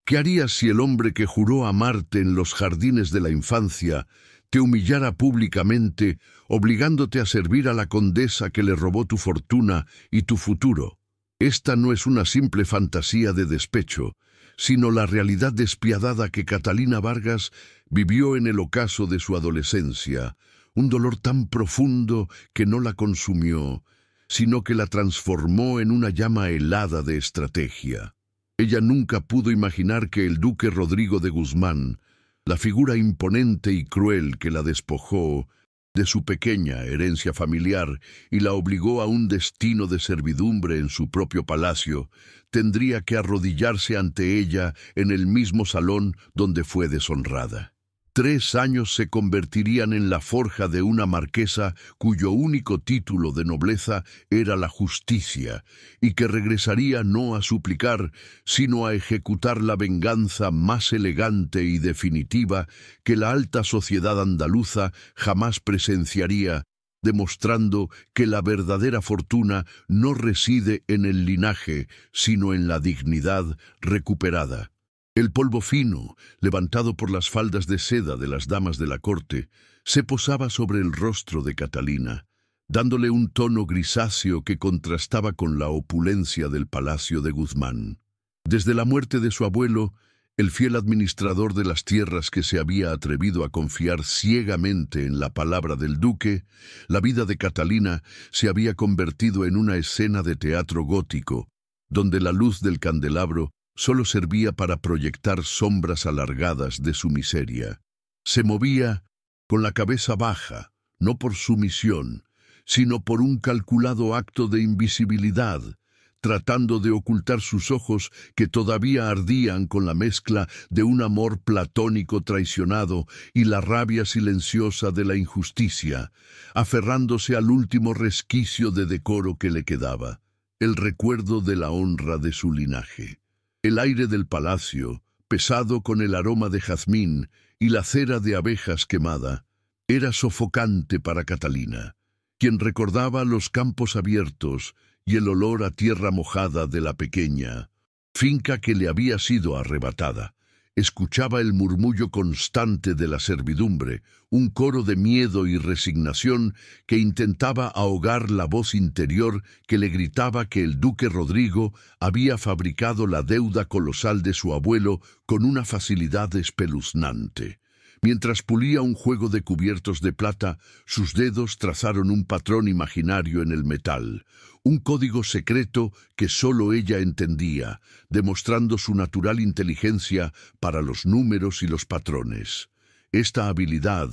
¿Qué harías si el hombre que juró amarte en los jardines de la infancia te humillara públicamente, obligándote a servir a la condesa que le robó tu fortuna y tu futuro? Esta no es una simple fantasía de despecho, sino la realidad despiadada que Catalina Vargas vivió en el ocaso de su adolescencia, un dolor tan profundo que no la consumió, sino que la transformó en una llama helada de estrategia. Ella nunca pudo imaginar que el duque Rodrigo de Guzmán, la figura imponente y cruel que la despojó de su pequeña herencia familiar y la obligó a un destino de servidumbre en su propio palacio, tendría que arrodillarse ante ella en el mismo salón donde fue deshonrada. 3 años se convertirían en la forja de una marquesa cuyo único título de nobleza era la justicia, y que regresaría no a suplicar, sino a ejecutar la venganza más elegante y definitiva que la alta sociedad andaluza jamás presenciaría, demostrando que la verdadera fortuna no reside en el linaje, sino en la dignidad recuperada. El polvo fino, levantado por las faldas de seda de las damas de la corte, se posaba sobre el rostro de Catalina, dándole un tono grisáceo que contrastaba con la opulencia del palacio de Guzmán. Desde la muerte de su abuelo, el fiel administrador de las tierras que se había atrevido a confiar ciegamente en la palabra del duque, la vida de Catalina se había convertido en una escena de teatro gótico, donde la luz del candelabro solo servía para proyectar sombras alargadas de su miseria. Se movía con la cabeza baja, no por sumisión, sino por un calculado acto de invisibilidad, tratando de ocultar sus ojos que todavía ardían con la mezcla de un amor platónico traicionado y la rabia silenciosa de la injusticia, aferrándose al último resquicio de decoro que le quedaba, el recuerdo de la honra de su linaje. El aire del palacio, pesado con el aroma de jazmín y la cera de abejas quemada, era sofocante para Catalina, quien recordaba los campos abiertos y el olor a tierra mojada de la pequeña finca que le había sido arrebatada. Escuchaba el murmullo constante de la servidumbre, un coro de miedo y resignación que intentaba ahogar la voz interior que le gritaba que el duque Rodrigo había fabricado la deuda colosal de su abuelo con una facilidad espeluznante. Mientras pulía un juego de cubiertos de plata, sus dedos trazaron un patrón imaginario en el metal, un código secreto que solo ella entendía, demostrando su natural inteligencia para los números y los patrones. Esta habilidad,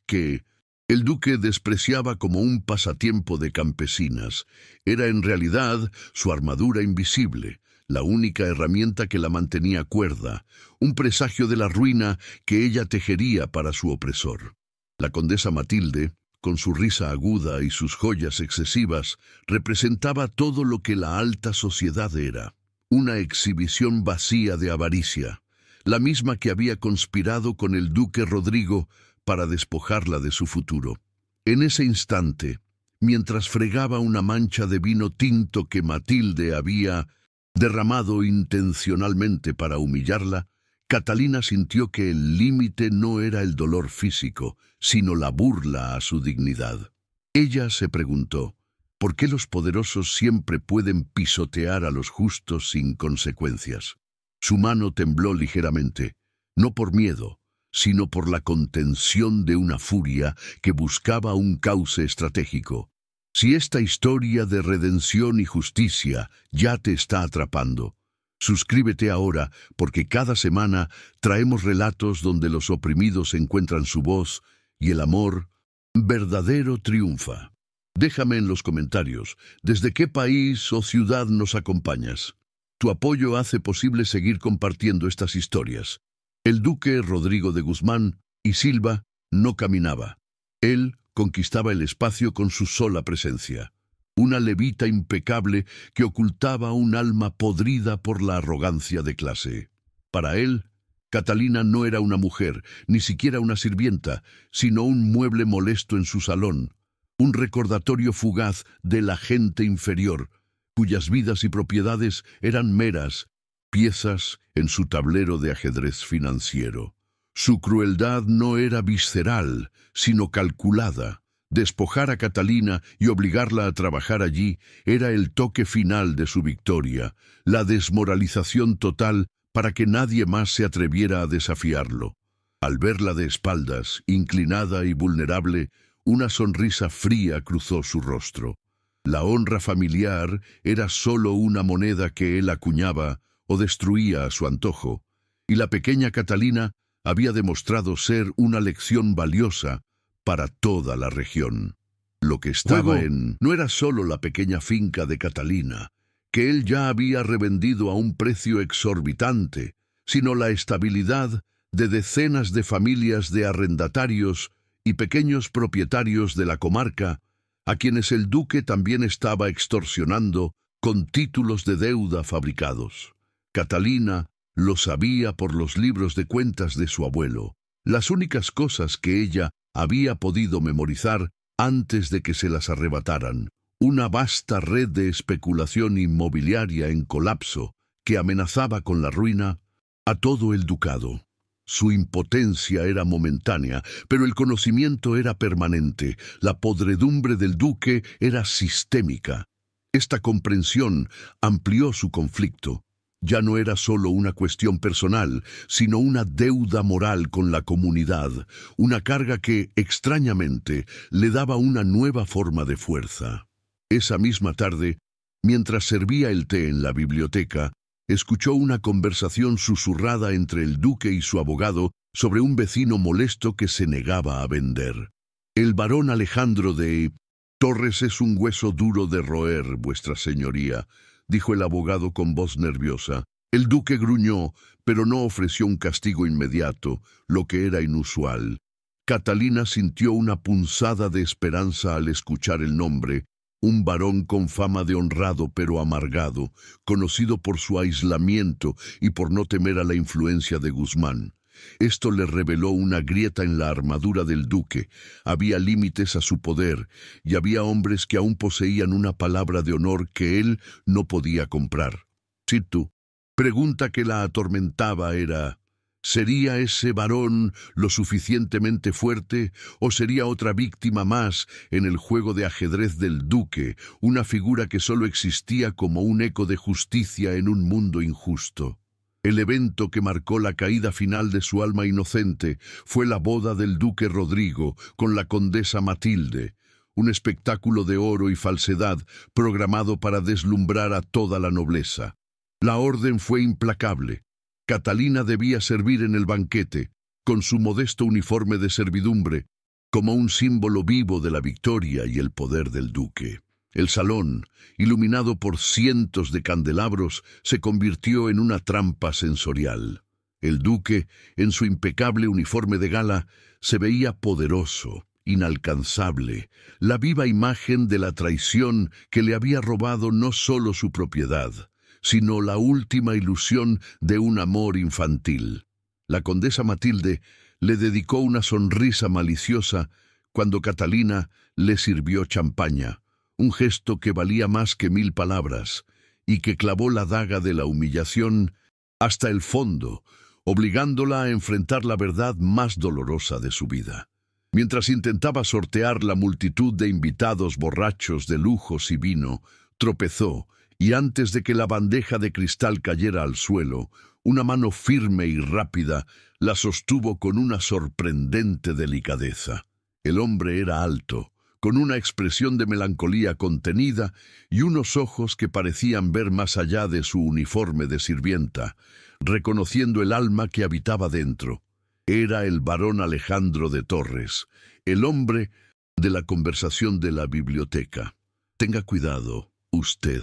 que el duque despreciaba como un pasatiempo de campesinas, era en realidad su armadura invisible, la única herramienta que la mantenía cuerda, un presagio de la ruina que ella tejería para su opresor. La condesa Matilde, con su risa aguda y sus joyas excesivas, representaba todo lo que la alta sociedad era, una exhibición vacía de avaricia, la misma que había conspirado con el duque Rodrigo para despojarla de su futuro. En ese instante, mientras fregaba una mancha de vino tinto que Matilde había derramado intencionalmente para humillarla, Catalina sintió que el límite no era el dolor físico, sino la burla a su dignidad. Ella se preguntó, ¿por qué los poderosos siempre pueden pisotear a los justos sin consecuencias? Su mano tembló ligeramente, no por miedo, sino por la contención de una furia que buscaba un cauce estratégico. Si esta historia de redención y justicia ya te está atrapando, suscríbete ahora porque cada semana traemos relatos donde los oprimidos encuentran su voz y el amor verdadero triunfa. Déjame en los comentarios desde qué país o ciudad nos acompañas. Tu apoyo hace posible seguir compartiendo estas historias. El duque Rodrigo de Guzmán y Silva no caminaba. Él conquistaba el espacio con su sola presencia. Una levita impecable que ocultaba un alma podrida por la arrogancia de clase. Para él, Catalina no era una mujer, ni siquiera una sirvienta, sino un mueble molesto en su salón, un recordatorio fugaz de la gente inferior, cuyas vidas y propiedades eran meras, piezas en su tablero de ajedrez financiero. Su crueldad no era visceral, sino calculada. Despojar a Catalina y obligarla a trabajar allí era el toque final de su victoria, la desmoralización total para que nadie más se atreviera a desafiarlo. Al verla de espaldas, inclinada y vulnerable, una sonrisa fría cruzó su rostro. La honra familiar era solo una moneda que él acuñaba o destruía a su antojo, y la pequeña Catalina había demostrado ser una lección valiosa para toda la región. Lo que estaba no era solo la pequeña finca de Catalina, que él ya había revendido a un precio exorbitante, sino la estabilidad de decenas de familias de arrendatarios y pequeños propietarios de la comarca, a quienes el duque también estaba extorsionando con títulos de deuda fabricados. Catalina lo sabía por los libros de cuentas de su abuelo, las únicas cosas que ella había podido memorizar antes de que se las arrebataran, una vasta red de especulación inmobiliaria en colapso que amenazaba con la ruina a todo el ducado. Su impotencia era momentánea, pero el conocimiento era permanente. La podredumbre del duque era sistémica. Esta comprensión amplió su conflicto. Ya no era solo una cuestión personal, sino una deuda moral con la comunidad, una carga que, extrañamente, le daba una nueva forma de fuerza. Esa misma tarde, mientras servía el té en la biblioteca, escuchó una conversación susurrada entre el duque y su abogado sobre un vecino molesto que se negaba a vender. El barón Alejandro de Torres es un hueso duro de roer, vuestra señoría, dijo el abogado con voz nerviosa. El duque gruñó, pero no ofreció un castigo inmediato, lo que era inusual. Catalina sintió una punzada de esperanza al escuchar el nombre, un varón con fama de honrado pero amargado, conocido por su aislamiento y por no temer a la influencia de Guzmán. Esto le reveló una grieta en la armadura del duque. Había límites a su poder, y había hombres que aún poseían una palabra de honor que él no podía comprar. Situ, pregunta que la atormentaba era: ¿sería ese varón lo suficientemente fuerte o sería otra víctima más en el juego de ajedrez del duque, una figura que solo existía como un eco de justicia en un mundo injusto? El evento que marcó la caída final de su alma inocente fue la boda del duque Rodrigo con la condesa Matilde, un espectáculo de oro y falsedad programado para deslumbrar a toda la nobleza. La orden fue implacable. Catalina debía servir en el banquete, con su modesto uniforme de servidumbre, como un símbolo vivo de la victoria y el poder del duque. El salón, iluminado por cientos de candelabros, se convirtió en una trampa sensorial. El duque, en su impecable uniforme de gala, se veía poderoso, inalcanzable, la viva imagen de la traición que le había robado no solo su propiedad, sino la última ilusión de un amor infantil. La condesa Matilde le dedicó una sonrisa maliciosa cuando Catalina le sirvió champaña, un gesto que valía más que 1000 palabras, y que clavó la daga de la humillación hasta el fondo, obligándola a enfrentar la verdad más dolorosa de su vida. Mientras intentaba sortear la multitud de invitados borrachos de lujos y vino, tropezó, y antes de que la bandeja de cristal cayera al suelo, una mano firme y rápida la sostuvo con una sorprendente delicadeza. El hombre era alto, con una expresión de melancolía contenida y unos ojos que parecían ver más allá de su uniforme de sirvienta, reconociendo el alma que habitaba dentro. Era el barón Alejandro de Torres, el hombre de la conversación de la biblioteca. «Tenga cuidado, usted»,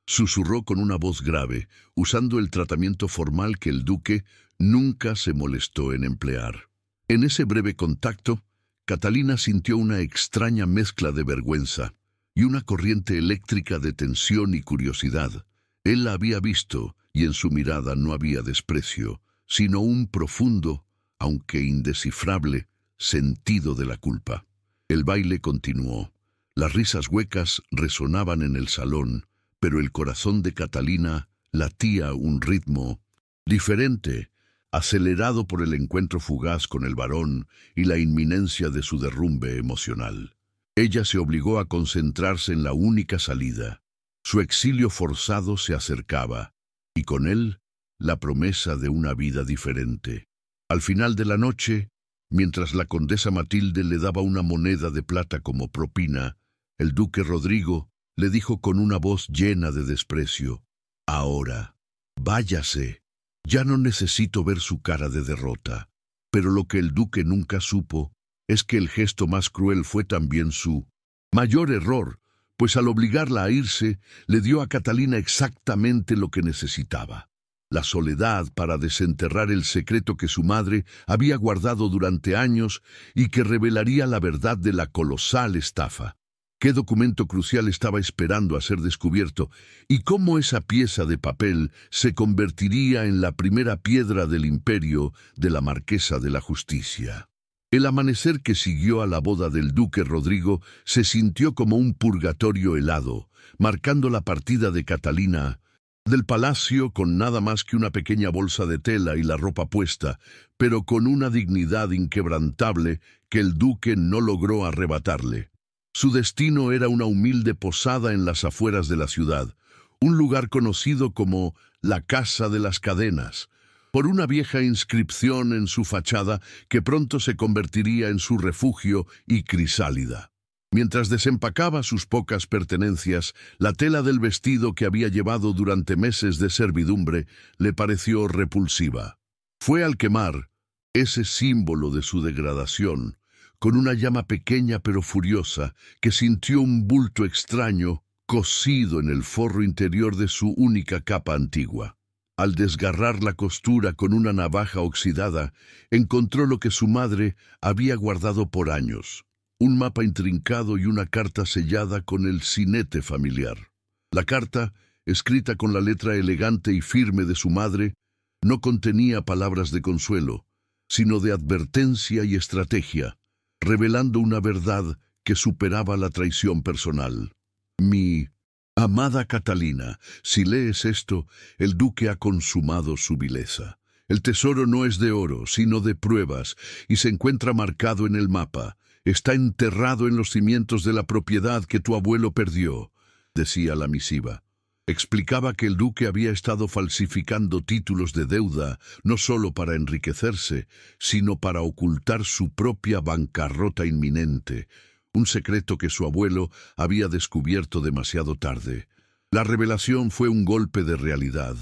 susurró con una voz grave, usando el tratamiento formal que el duque nunca se molestó en emplear. En ese breve contacto, Catalina sintió una extraña mezcla de vergüenza y una corriente eléctrica de tensión y curiosidad. Él la había visto y en su mirada no había desprecio, sino un profundo, aunque indescifrable, sentido de la culpa. El baile continuó. Las risas huecas resonaban en el salón, pero el corazón de Catalina latía un ritmo diferente, acelerado por el encuentro fugaz con el varón y la inminencia de su derrumbe emocional. Ella se obligó a concentrarse en la única salida. Su exilio forzado se acercaba, y con él la promesa de una vida diferente. Al final de la noche, mientras la condesa Matilde le daba una moneda de plata como propina, el duque Rodrigo le dijo con una voz llena de desprecio: «Ahora, váyase. Ya no necesito ver su cara de derrota». Pero lo que el duque nunca supo es que el gesto más cruel fue también su mayor error, pues al obligarla a irse, le dio a Catalina exactamente lo que necesitaba: la soledad para desenterrar el secreto que su madre había guardado durante años y que revelaría la verdad de la colosal estafa. ¿Qué documento crucial estaba esperando a ser descubierto? ¿Y cómo esa pieza de papel se convertiría en la primera piedra del imperio de la Marquesa de la Justicia? El amanecer que siguió a la boda del duque Rodrigo se sintió como un purgatorio helado, marcando la partida de Catalina del palacio con nada más que una pequeña bolsa de tela y la ropa puesta, pero con una dignidad inquebrantable que el duque no logró arrebatarle. Su destino era una humilde posada en las afueras de la ciudad, un lugar conocido como la Casa de las Cadenas, por una vieja inscripción en su fachada que pronto se convertiría en su refugio y crisálida. Mientras desempacaba sus pocas pertenencias, la tela del vestido que había llevado durante meses de servidumbre le pareció repulsiva. Fue al quemar ese símbolo de su degradación, con una llama pequeña pero furiosa, que sintió un bulto extraño cosido en el forro interior de su única capa antigua. Al desgarrar la costura con una navaja oxidada, encontró lo que su madre había guardado por años: un mapa intrincado y una carta sellada con el sinete familiar. La carta, escrita con la letra elegante y firme de su madre, no contenía palabras de consuelo, sino de advertencia y estrategia, revelando una verdad que superaba la traición personal. «Mi amada Catalina, si lees esto, el duque ha consumado su vileza. El tesoro no es de oro, sino de pruebas, y se encuentra marcado en el mapa. Está enterrado en los cimientos de la propiedad que tu abuelo perdió», decía la misiva. Explicaba que el duque había estado falsificando títulos de deuda no solo para enriquecerse, sino para ocultar su propia bancarrota inminente, un secreto que su abuelo había descubierto demasiado tarde. La revelación fue un golpe de realidad.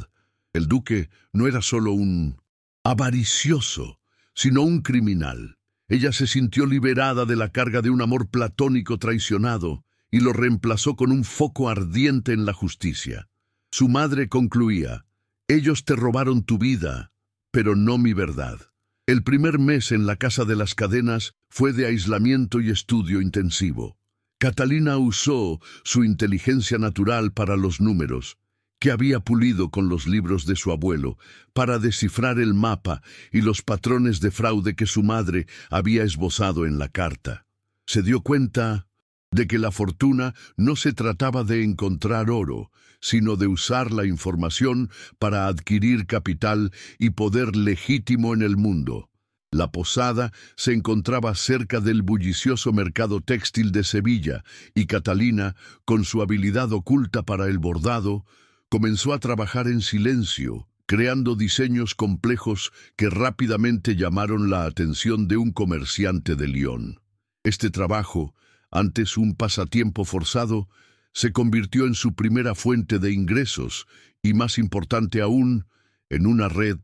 El duque no era solo un avaricioso, sino un criminal. Ella se sintió liberada de la carga de un amor platónico traicionado y lo reemplazó con un foco ardiente en la justicia. Su madre concluía: «Ellos te robaron tu vida, pero no mi verdad». El primer mes en la Casa de las Cadenas fue de aislamiento y estudio intensivo. Catalina usó su inteligencia natural para los números, que había pulido con los libros de su abuelo, para descifrar el mapa y los patrones de fraude que su madre había esbozado en la carta. Se dio cuenta de que la fortuna no se trataba de encontrar oro, sino de usar la información para adquirir capital y poder legítimo en el mundo. La posada se encontraba cerca del bullicioso mercado textil de Sevilla, y Catalina, con su habilidad oculta para el bordado, comenzó a trabajar en silencio, creando diseños complejos que rápidamente llamaron la atención de un comerciante de Lyon. Este trabajo, antes un pasatiempo forzado, se convirtió en su primera fuente de ingresos y, más importante aún, en una red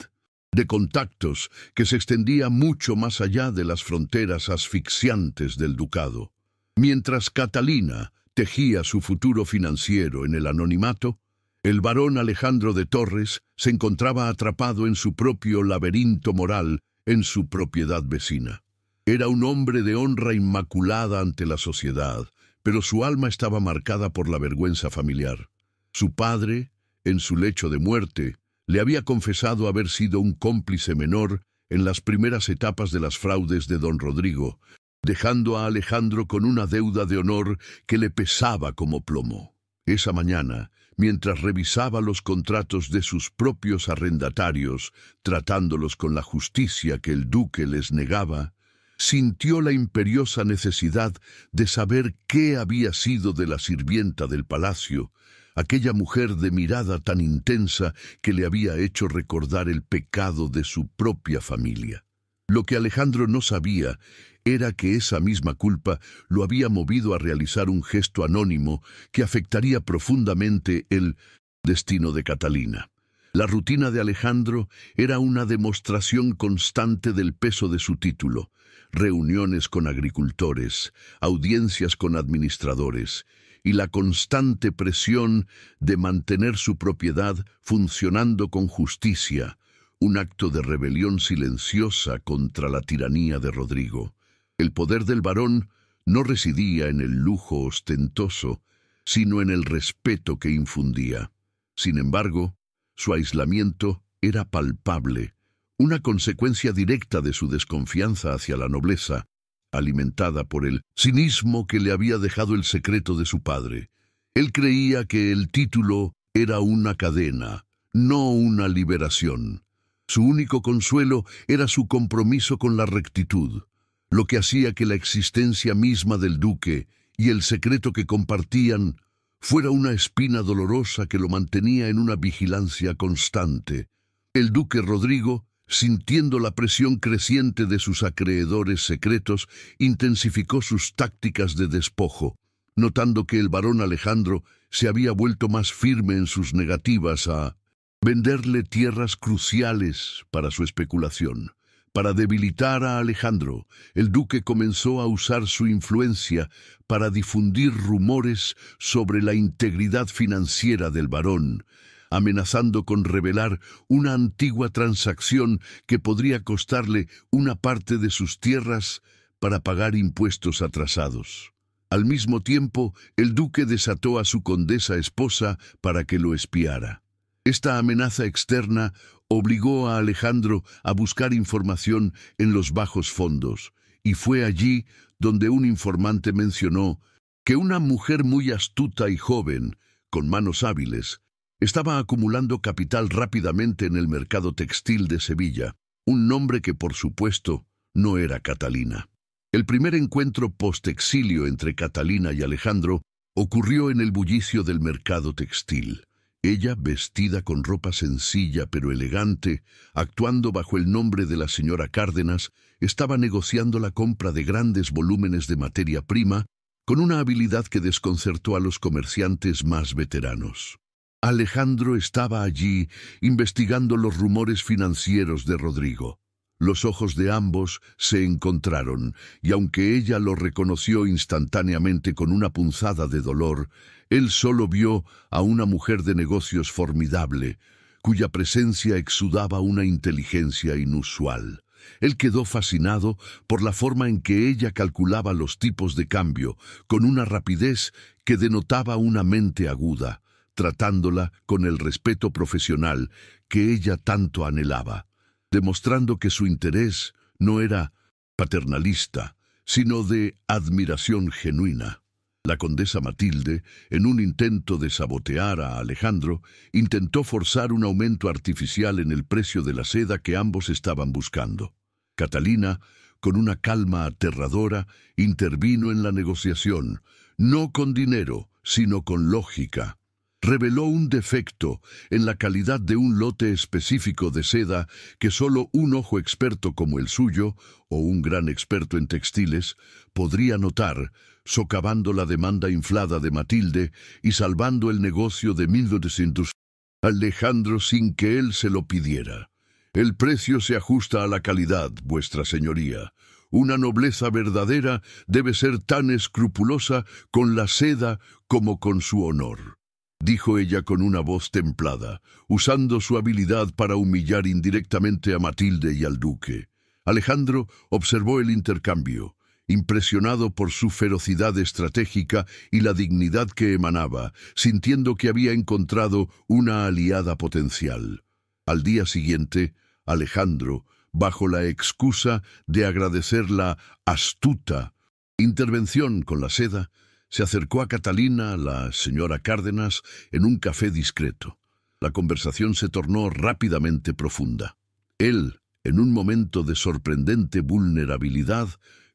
de contactos que se extendía mucho más allá de las fronteras asfixiantes del ducado. Mientras Catalina tejía su futuro financiero en el anonimato, el barón Alejandro de Torres se encontraba atrapado en su propio laberinto moral en su propiedad vecina. Era un hombre de honra inmaculada ante la sociedad, pero su alma estaba marcada por la vergüenza familiar. Su padre, en su lecho de muerte, le había confesado haber sido un cómplice menor en las primeras etapas de las fraudes de don Rodrigo, dejando a Alejandro con una deuda de honor que le pesaba como plomo. Esa mañana, mientras revisaba los contratos de sus propios arrendatarios, tratándolos con la justicia que el duque les negaba, sintió la imperiosa necesidad de saber qué había sido de la sirvienta del palacio, aquella mujer de mirada tan intensa que le había hecho recordar el pecado de su propia familia. Lo que Alejandro no sabía era que esa misma culpa lo había movido a realizar un gesto anónimo que afectaría profundamente el destino de Catalina. La rutina de Alejandro era una demostración constante del peso de su título: reuniones con agricultores, audiencias con administradores, y la constante presión de mantener su propiedad funcionando con justicia, un acto de rebelión silenciosa contra la tiranía de Rodrigo. El poder del varón no residía en el lujo ostentoso, sino en el respeto que infundía. Sin embargo, su aislamiento era palpable, una consecuencia directa de su desconfianza hacia la nobleza, alimentada por el cinismo que le había dejado el secreto de su padre. Él creía que el título era una cadena, no una liberación. Su único consuelo era su compromiso con la rectitud, lo que hacía que la existencia misma del duque y el secreto que compartían fuera una espina dolorosa que lo mantenía en una vigilancia constante. El duque Rodrigo, sintiendo la presión creciente de sus acreedores secretos, intensificó sus tácticas de despojo, notando que el varón Alejandro se había vuelto más firme en sus negativas a venderle tierras cruciales para su especulación. Para debilitar a Alejandro, el duque comenzó a usar su influencia para difundir rumores sobre la integridad financiera del varón, amenazando con revelar una antigua transacción que podría costarle una parte de sus tierras para pagar impuestos atrasados. Al mismo tiempo, el duque desató a su condesa esposa para que lo espiara. Esta amenaza externa obligó a Alejandro a buscar información en los bajos fondos, y fue allí donde un informante mencionó que una mujer muy astuta y joven, con manos hábiles, estaba acumulando capital rápidamente en el mercado textil de Sevilla, un nombre que por supuesto no era Catalina. El primer encuentro post-exilio entre Catalina y Alejandro ocurrió en el bullicio del mercado textil. Ella, vestida con ropa sencilla pero elegante, actuando bajo el nombre de la señora Cárdenas, estaba negociando la compra de grandes volúmenes de materia prima con una habilidad que desconcertó a los comerciantes más veteranos. Alejandro estaba allí investigando los rumores financieros de Rodrigo. Los ojos de ambos se encontraron, y aunque ella lo reconoció instantáneamente con una punzada de dolor, él solo vio a una mujer de negocios formidable, cuya presencia exudaba una inteligencia inusual. Él quedó fascinado por la forma en que ella calculaba los tipos de cambio, con una rapidez que denotaba una mente aguda, tratándola con el respeto profesional que ella tanto anhelaba, demostrando que su interés no era paternalista, sino de admiración genuina. La condesa Matilde, en un intento de sabotear a Alejandro, intentó forzar un aumento artificial en el precio de la seda que ambos estaban buscando. Catalina, con una calma aterradora, intervino en la negociación, no con dinero, sino con lógica. Reveló un defecto en la calidad de un lote específico de seda que solo un ojo experto como el suyo, o un gran experto en textiles, podría notar, socavando la demanda inflada de Matilde y salvando el negocio de 1200 Alejandro sin que él se lo pidiera. El precio se ajusta a la calidad, vuestra señoría. Una nobleza verdadera debe ser tan escrupulosa con la seda como con su honor, dijo ella con una voz templada, usando su habilidad para humillar indirectamente a Matilde y al duque. Alejandro observó el intercambio, impresionado por su ferocidad estratégica y la dignidad que emanaba, sintiendo que había encontrado una aliada potencial. Al día siguiente, Alejandro, bajo la excusa de agradecer la astuta intervención con la seda, Se acercó a Catalina, la señora Cárdenas, en un café discreto. La conversación se tornó rápidamente profunda. Él, en un momento de sorprendente vulnerabilidad,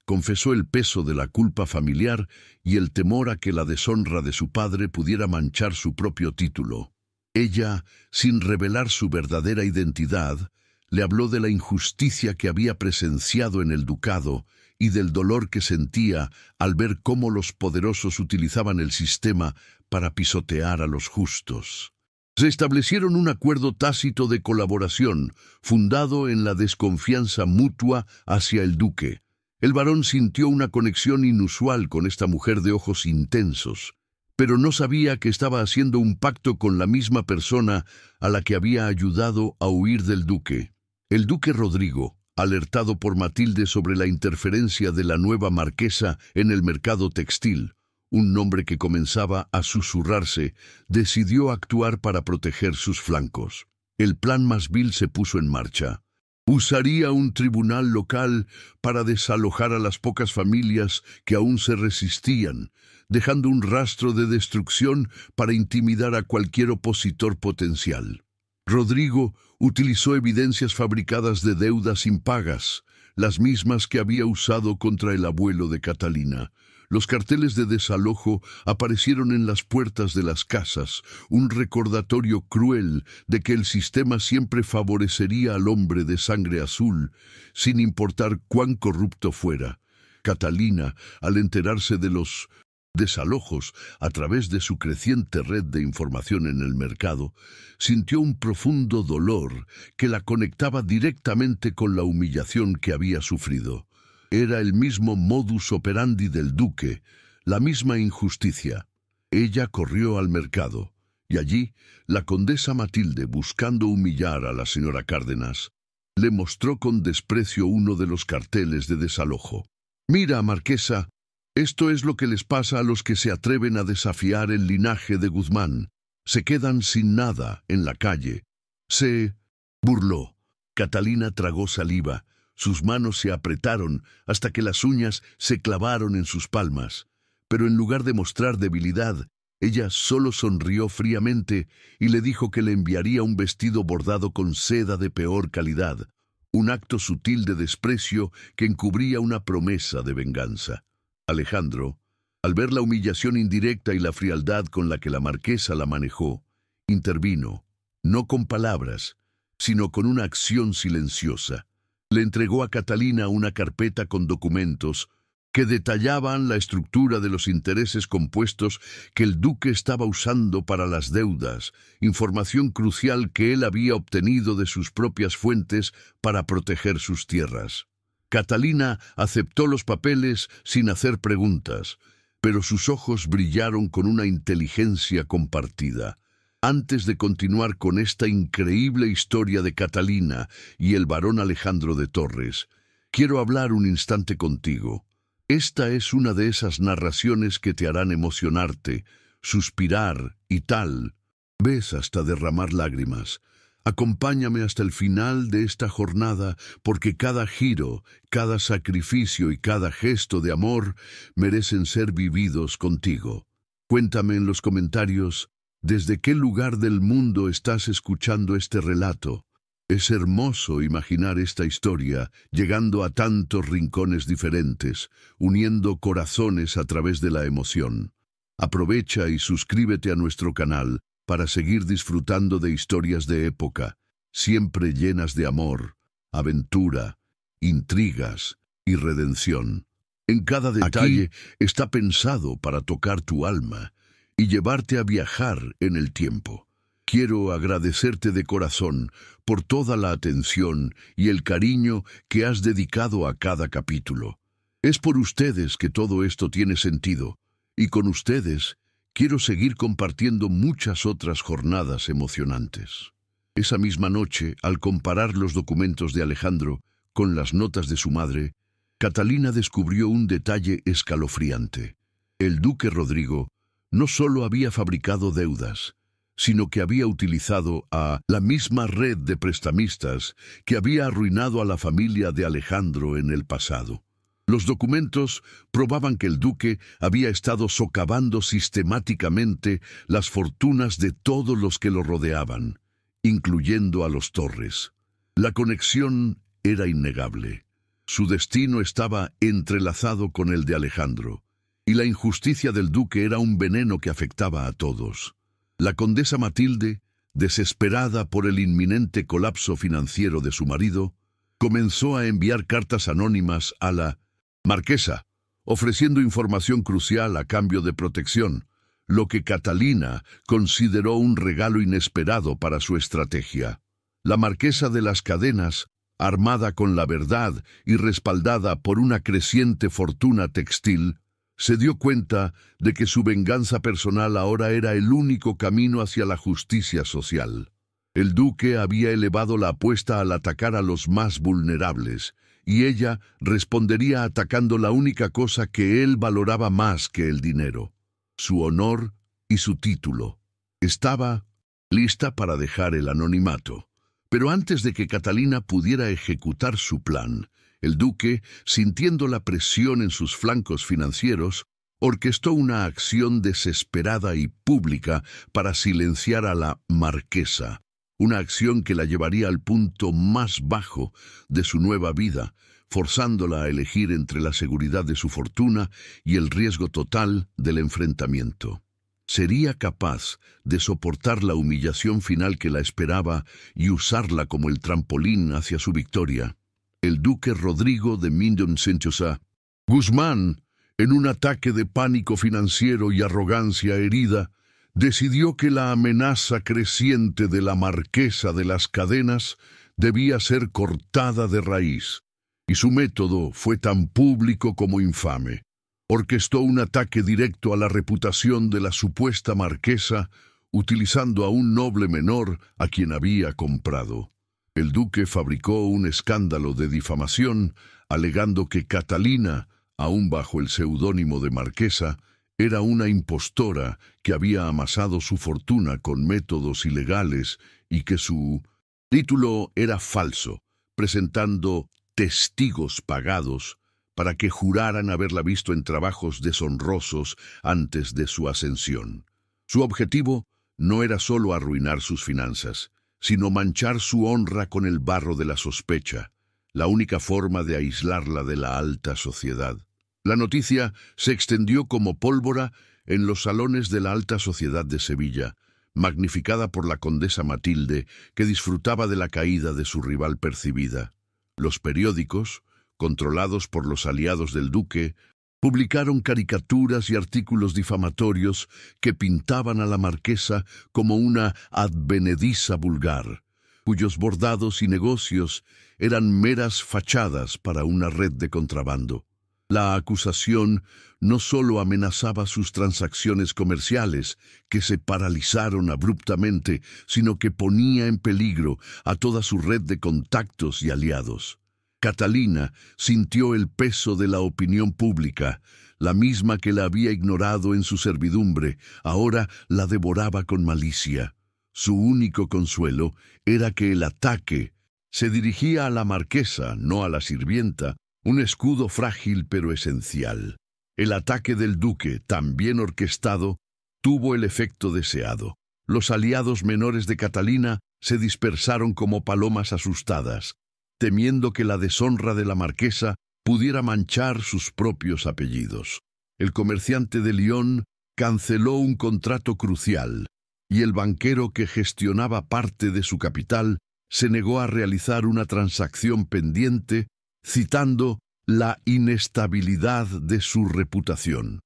confesó el peso de la culpa familiar y el temor a que la deshonra de su padre pudiera manchar su propio título. Ella, sin revelar su verdadera identidad, le habló de la injusticia que había presenciado en el ducado y del dolor que sentía al ver cómo los poderosos utilizaban el sistema para pisotear a los justos. Se establecieron un acuerdo tácito de colaboración, fundado en la desconfianza mutua hacia el duque. El varón sintió una conexión inusual con esta mujer de ojos intensos, pero no sabía que estaba haciendo un pacto con la misma persona a la que había ayudado a huir del duque. El duque Rodrigo, alertado por Matilde sobre la interferencia de la nueva marquesa en el mercado textil, un nombre que comenzaba a susurrarse, decidió actuar para proteger sus flancos. El plan más vil se puso en marcha. Usaría un tribunal local para desalojar a las pocas familias que aún se resistían, dejando un rastro de destrucción para intimidar a cualquier opositor potencial. Rodrigo utilizó evidencias fabricadas de deudas impagas, las mismas que había usado contra el abuelo de Catalina. Los carteles de desalojo aparecieron en las puertas de las casas, un recordatorio cruel de que el sistema siempre favorecería al hombre de sangre azul, sin importar cuán corrupto fuera. Catalina, al enterarse de los desalojos a través de su creciente red de información en el mercado, sintió un profundo dolor que la conectaba directamente con la humillación que había sufrido. Era el mismo modus operandi del duque, la misma injusticia. Ella corrió al mercado, y allí la condesa Matilde, buscando humillar a la señora Cárdenas, le mostró con desprecio uno de los carteles de desalojo. «Mira, marquesa, esto es lo que les pasa a los que se atreven a desafiar el linaje de Guzmán. Se quedan sin nada en la calle». Se burló. Catalina tragó saliva. Sus manos se apretaron hasta que las uñas se clavaron en sus palmas. Pero en lugar de mostrar debilidad, ella solo sonrió fríamente y le dijo que le enviaría un vestido bordado con seda de peor calidad, un acto sutil de desprecio que encubría una promesa de venganza. Alejandro, al ver la humillación indirecta y la frialdad con la que la marquesa la manejó, intervino, no con palabras, sino con una acción silenciosa. Le entregó a Catalina una carpeta con documentos que detallaban la estructura de los intereses compuestos que el duque estaba usando para las deudas, información crucial que él había obtenido de sus propias fuentes para proteger sus tierras. Catalina aceptó los papeles sin hacer preguntas, pero sus ojos brillaron con una inteligencia compartida. Antes de continuar con esta increíble historia de Catalina y el barón Alejandro de Torres, quiero hablar un instante contigo. Esta es una de esas narraciones que te harán emocionarte, suspirar y tal, ves, hasta derramar lágrimas. Acompáñame hasta el final de esta jornada, porque cada giro, cada sacrificio y cada gesto de amor merecen ser vividos contigo. Cuéntame en los comentarios desde qué lugar del mundo estás escuchando este relato. Es hermoso imaginar esta historia llegando a tantos rincones diferentes, uniendo corazones a través de la emoción. Aprovecha y suscríbete a nuestro canal para seguir disfrutando de historias de época, siempre llenas de amor, aventura, intrigas y redención. En cada detalle está pensado para tocar tu alma y llevarte a viajar en el tiempo. Quiero agradecerte de corazón por toda la atención y el cariño que has dedicado a cada capítulo. Es por ustedes que todo esto tiene sentido, y con ustedes quiero seguir compartiendo muchas otras jornadas emocionantes. Esa misma noche, al comparar los documentos de Alejandro con las notas de su madre, Catalina descubrió un detalle escalofriante. El duque Rodrigo no solo había fabricado deudas, sino que había utilizado a la misma red de prestamistas que había arruinado a la familia de Alejandro en el pasado. Los documentos probaban que el duque había estado socavando sistemáticamente las fortunas de todos los que lo rodeaban, incluyendo a los Torres. La conexión era innegable. Su destino estaba entrelazado con el de Alejandro, y la injusticia del duque era un veneno que afectaba a todos. La condesa Matilde, desesperada por el inminente colapso financiero de su marido, comenzó a enviar cartas anónimas a la marquesa, ofreciendo información crucial a cambio de protección, lo que Catalina consideró un regalo inesperado para su estrategia. La marquesa de las Cadenas, armada con la verdad y respaldada por una creciente fortuna textil, se dio cuenta de que su venganza personal ahora era el único camino hacia la justicia social. El duque había elevado la apuesta al atacar a los más vulnerables, y ella respondería atacando la única cosa que él valoraba más que el dinero: su honor y su título. Estaba lista para dejar el anonimato. Pero antes de que Catalina pudiera ejecutar su plan, el duque, sintiendo la presión en sus flancos financieros, orquestó una acción desesperada y pública para silenciar a la marquesa, una acción que la llevaría al punto más bajo de su nueva vida, forzándola a elegir entre la seguridad de su fortuna y el riesgo total del enfrentamiento. Sería capaz de soportar la humillación final que la esperaba y usarla como el trampolín hacia su victoria. El duque Rodrigo de Mindon-Senchosa Guzmán, en un ataque de pánico financiero y arrogancia herida, decidió que la amenaza creciente de la marquesa de las Cadenas debía ser cortada de raíz, y su método fue tan público como infame. Orquestó un ataque directo a la reputación de la supuesta marquesa, utilizando a un noble menor a quien había comprado. El duque fabricó un escándalo de difamación, alegando que Catalina, aún bajo el seudónimo de marquesa, era una impostora que había amasado su fortuna con métodos ilegales y que su título era falso, presentando testigos pagados para que juraran haberla visto en trabajos deshonrosos antes de su ascensión. Su objetivo no era solo arruinar sus finanzas, sino manchar su honra con el barro de la sospecha, la única forma de aislarla de la alta sociedad. La noticia se extendió como pólvora en los salones de la alta sociedad de Sevilla, magnificada por la condesa Matilde, que disfrutaba de la caída de su rival percibida. Los periódicos, controlados por los aliados del duque, publicaron caricaturas y artículos difamatorios que pintaban a la marquesa como una advenediza vulgar, cuyos bordados y negocios eran meras fachadas para una red de contrabando. La acusación no solo amenazaba sus transacciones comerciales, que se paralizaron abruptamente, sino que ponía en peligro a toda su red de contactos y aliados. Catalina sintió el peso de la opinión pública, la misma que la había ignorado en su servidumbre, ahora la devoraba con malicia. Su único consuelo era que el ataque se dirigía a la marquesa, no a la sirvienta, un escudo frágil pero esencial. El ataque del duque, tan bien orquestado, tuvo el efecto deseado. Los aliados menores de Catalina se dispersaron como palomas asustadas, temiendo que la deshonra de la marquesa pudiera manchar sus propios apellidos. El comerciante de Lyon canceló un contrato crucial, y el banquero que gestionaba parte de su capital se negó a realizar una transacción pendiente, citando la inestabilidad de su reputación.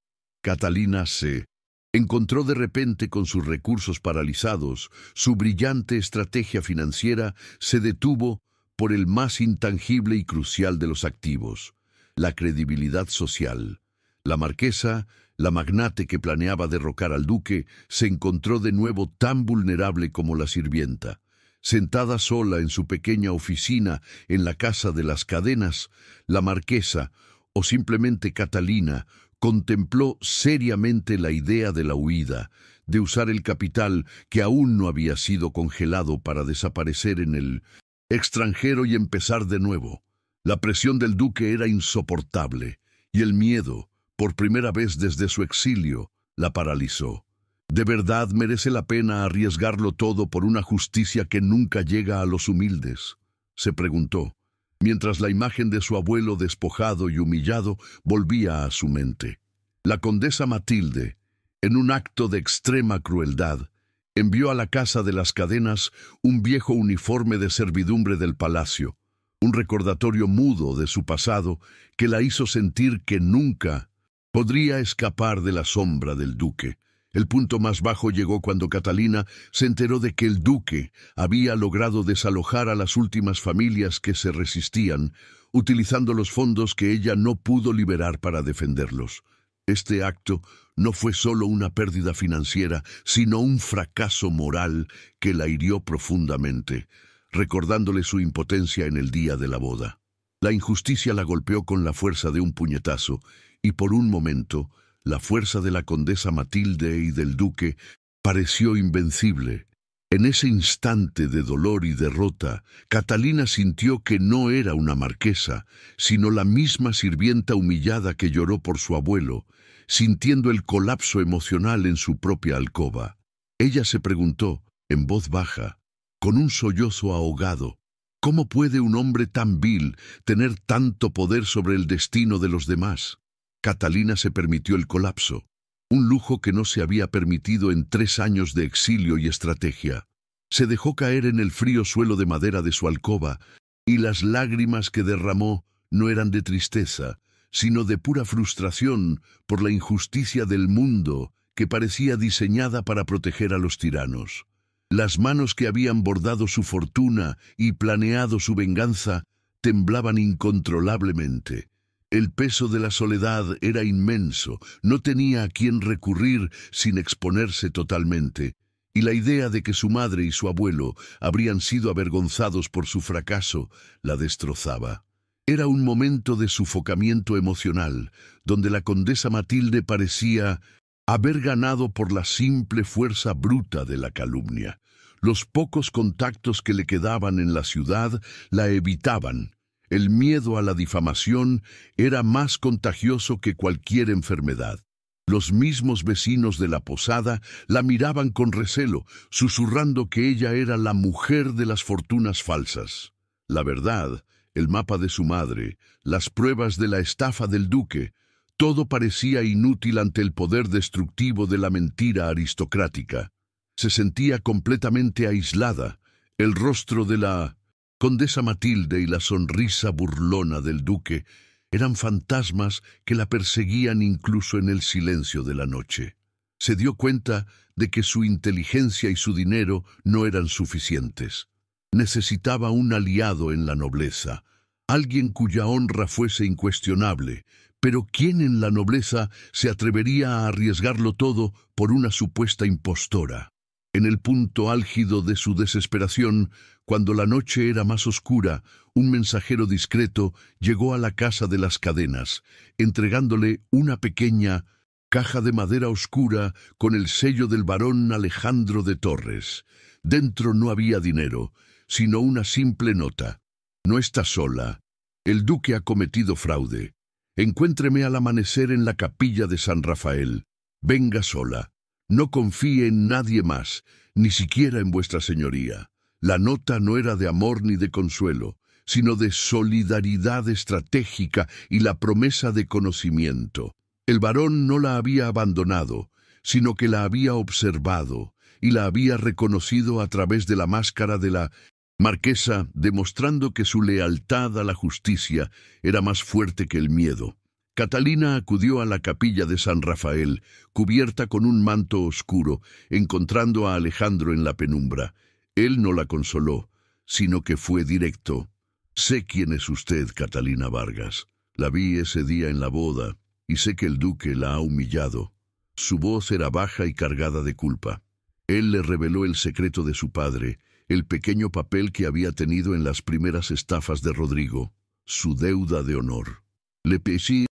Catalina se encontró de repente con sus recursos paralizados. Su brillante estrategia financiera se detuvo por el más intangible y crucial de los activos: la credibilidad social. La marquesa, la magnate que planeaba derrocar al duque, se encontró de nuevo tan vulnerable como la sirvienta. Sentada sola en su pequeña oficina en la Casa de las Cadenas, la marquesa, o simplemente Catalina, contempló seriamente la idea de la huida, de usar el capital que aún no había sido congelado para desaparecer en el extranjero y empezar de nuevo. La presión del duque era insoportable, y el miedo, por primera vez desde su exilio, la paralizó. ¿De verdad merece la pena arriesgarlo todo por una justicia que nunca llega a los humildes?, se preguntó, mientras la imagen de su abuelo despojado y humillado volvía a su mente. La condesa Matilde, en un acto de extrema crueldad, envió a la Casa de las Cadenas un viejo uniforme de servidumbre del palacio, un recordatorio mudo de su pasado que la hizo sentir que nunca podría escapar de la sombra del duque. El punto más bajo llegó cuando Catalina se enteró de que el duque había logrado desalojar a las últimas familias que se resistían, utilizando los fondos que ella no pudo liberar para defenderlos. Este acto no fue solo una pérdida financiera, sino un fracaso moral que la hirió profundamente, recordándole su impotencia en el día de la boda. La injusticia la golpeó con la fuerza de un puñetazo, y por un momento, la fuerza de la condesa Matilde y del duque pareció invencible. En ese instante de dolor y derrota, Catalina sintió que no era una marquesa, sino la misma sirvienta humillada que lloró por su abuelo, sintiendo el colapso emocional en su propia alcoba. Ella se preguntó, en voz baja, con un sollozo ahogado, ¿cómo puede un hombre tan vil tener tanto poder sobre el destino de los demás? Catalina se permitió el colapso, un lujo que no se había permitido en 3 años de exilio y estrategia. Se dejó caer en el frío suelo de madera de su alcoba, y las lágrimas que derramó no eran de tristeza, sino de pura frustración por la injusticia del mundo que parecía diseñada para proteger a los tiranos. Las manos que habían bordado su fortuna y planeado su venganza temblaban incontrolablemente. El peso de la soledad era inmenso, no tenía a quién recurrir sin exponerse totalmente, y la idea de que su madre y su abuelo habrían sido avergonzados por su fracaso la destrozaba. Era un momento de sufocamiento emocional, donde la condesa Matilde parecía haber ganado por la simple fuerza bruta de la calumnia. Los pocos contactos que le quedaban en la ciudad la evitaban. El miedo a la difamación era más contagioso que cualquier enfermedad. Los mismos vecinos de la posada la miraban con recelo, susurrando que ella era la mujer de las fortunas falsas. La verdad, el mapa de su madre, las pruebas de la estafa del duque, todo parecía inútil ante el poder destructivo de la mentira aristocrática. Se sentía completamente aislada. El rostro de la condesa Matilde y la sonrisa burlona del duque eran fantasmas que la perseguían incluso en el silencio de la noche. Se dio cuenta de que su inteligencia y su dinero no eran suficientes. Necesitaba un aliado en la nobleza, alguien cuya honra fuese incuestionable, pero ¿quién en la nobleza se atrevería a arriesgarlo todo por una supuesta impostora? En el punto álgido de su desesperación, cuando la noche era más oscura, un mensajero discreto llegó a la Casa de las Cadenas, entregándole una pequeña caja de madera oscura con el sello del barón Alejandro de Torres. Dentro no había dinero, sino una simple nota. No está sola. El duque ha cometido fraude. Encuéntreme al amanecer en la capilla de San Rafael. Venga sola. No confíe en nadie más, ni siquiera en vuestra señoría. La nota no era de amor ni de consuelo, sino de solidaridad estratégica y la promesa de conocimiento. El varón no la había abandonado, sino que la había observado y la había reconocido a través de la máscara de la marquesa, demostrando que su lealtad a la justicia era más fuerte que el miedo. Catalina acudió a la capilla de San Rafael, cubierta con un manto oscuro, encontrando a Alejandro en la penumbra. Él no la consoló, sino que fue directo. «Sé quién es usted, Catalina Vargas. La vi ese día en la boda, y sé que el duque la ha humillado». Su voz era baja y cargada de culpa. Él le reveló el secreto de su padre, el pequeño papel que había tenido en las primeras estafas de Rodrigo, su deuda de honor. Le Pesci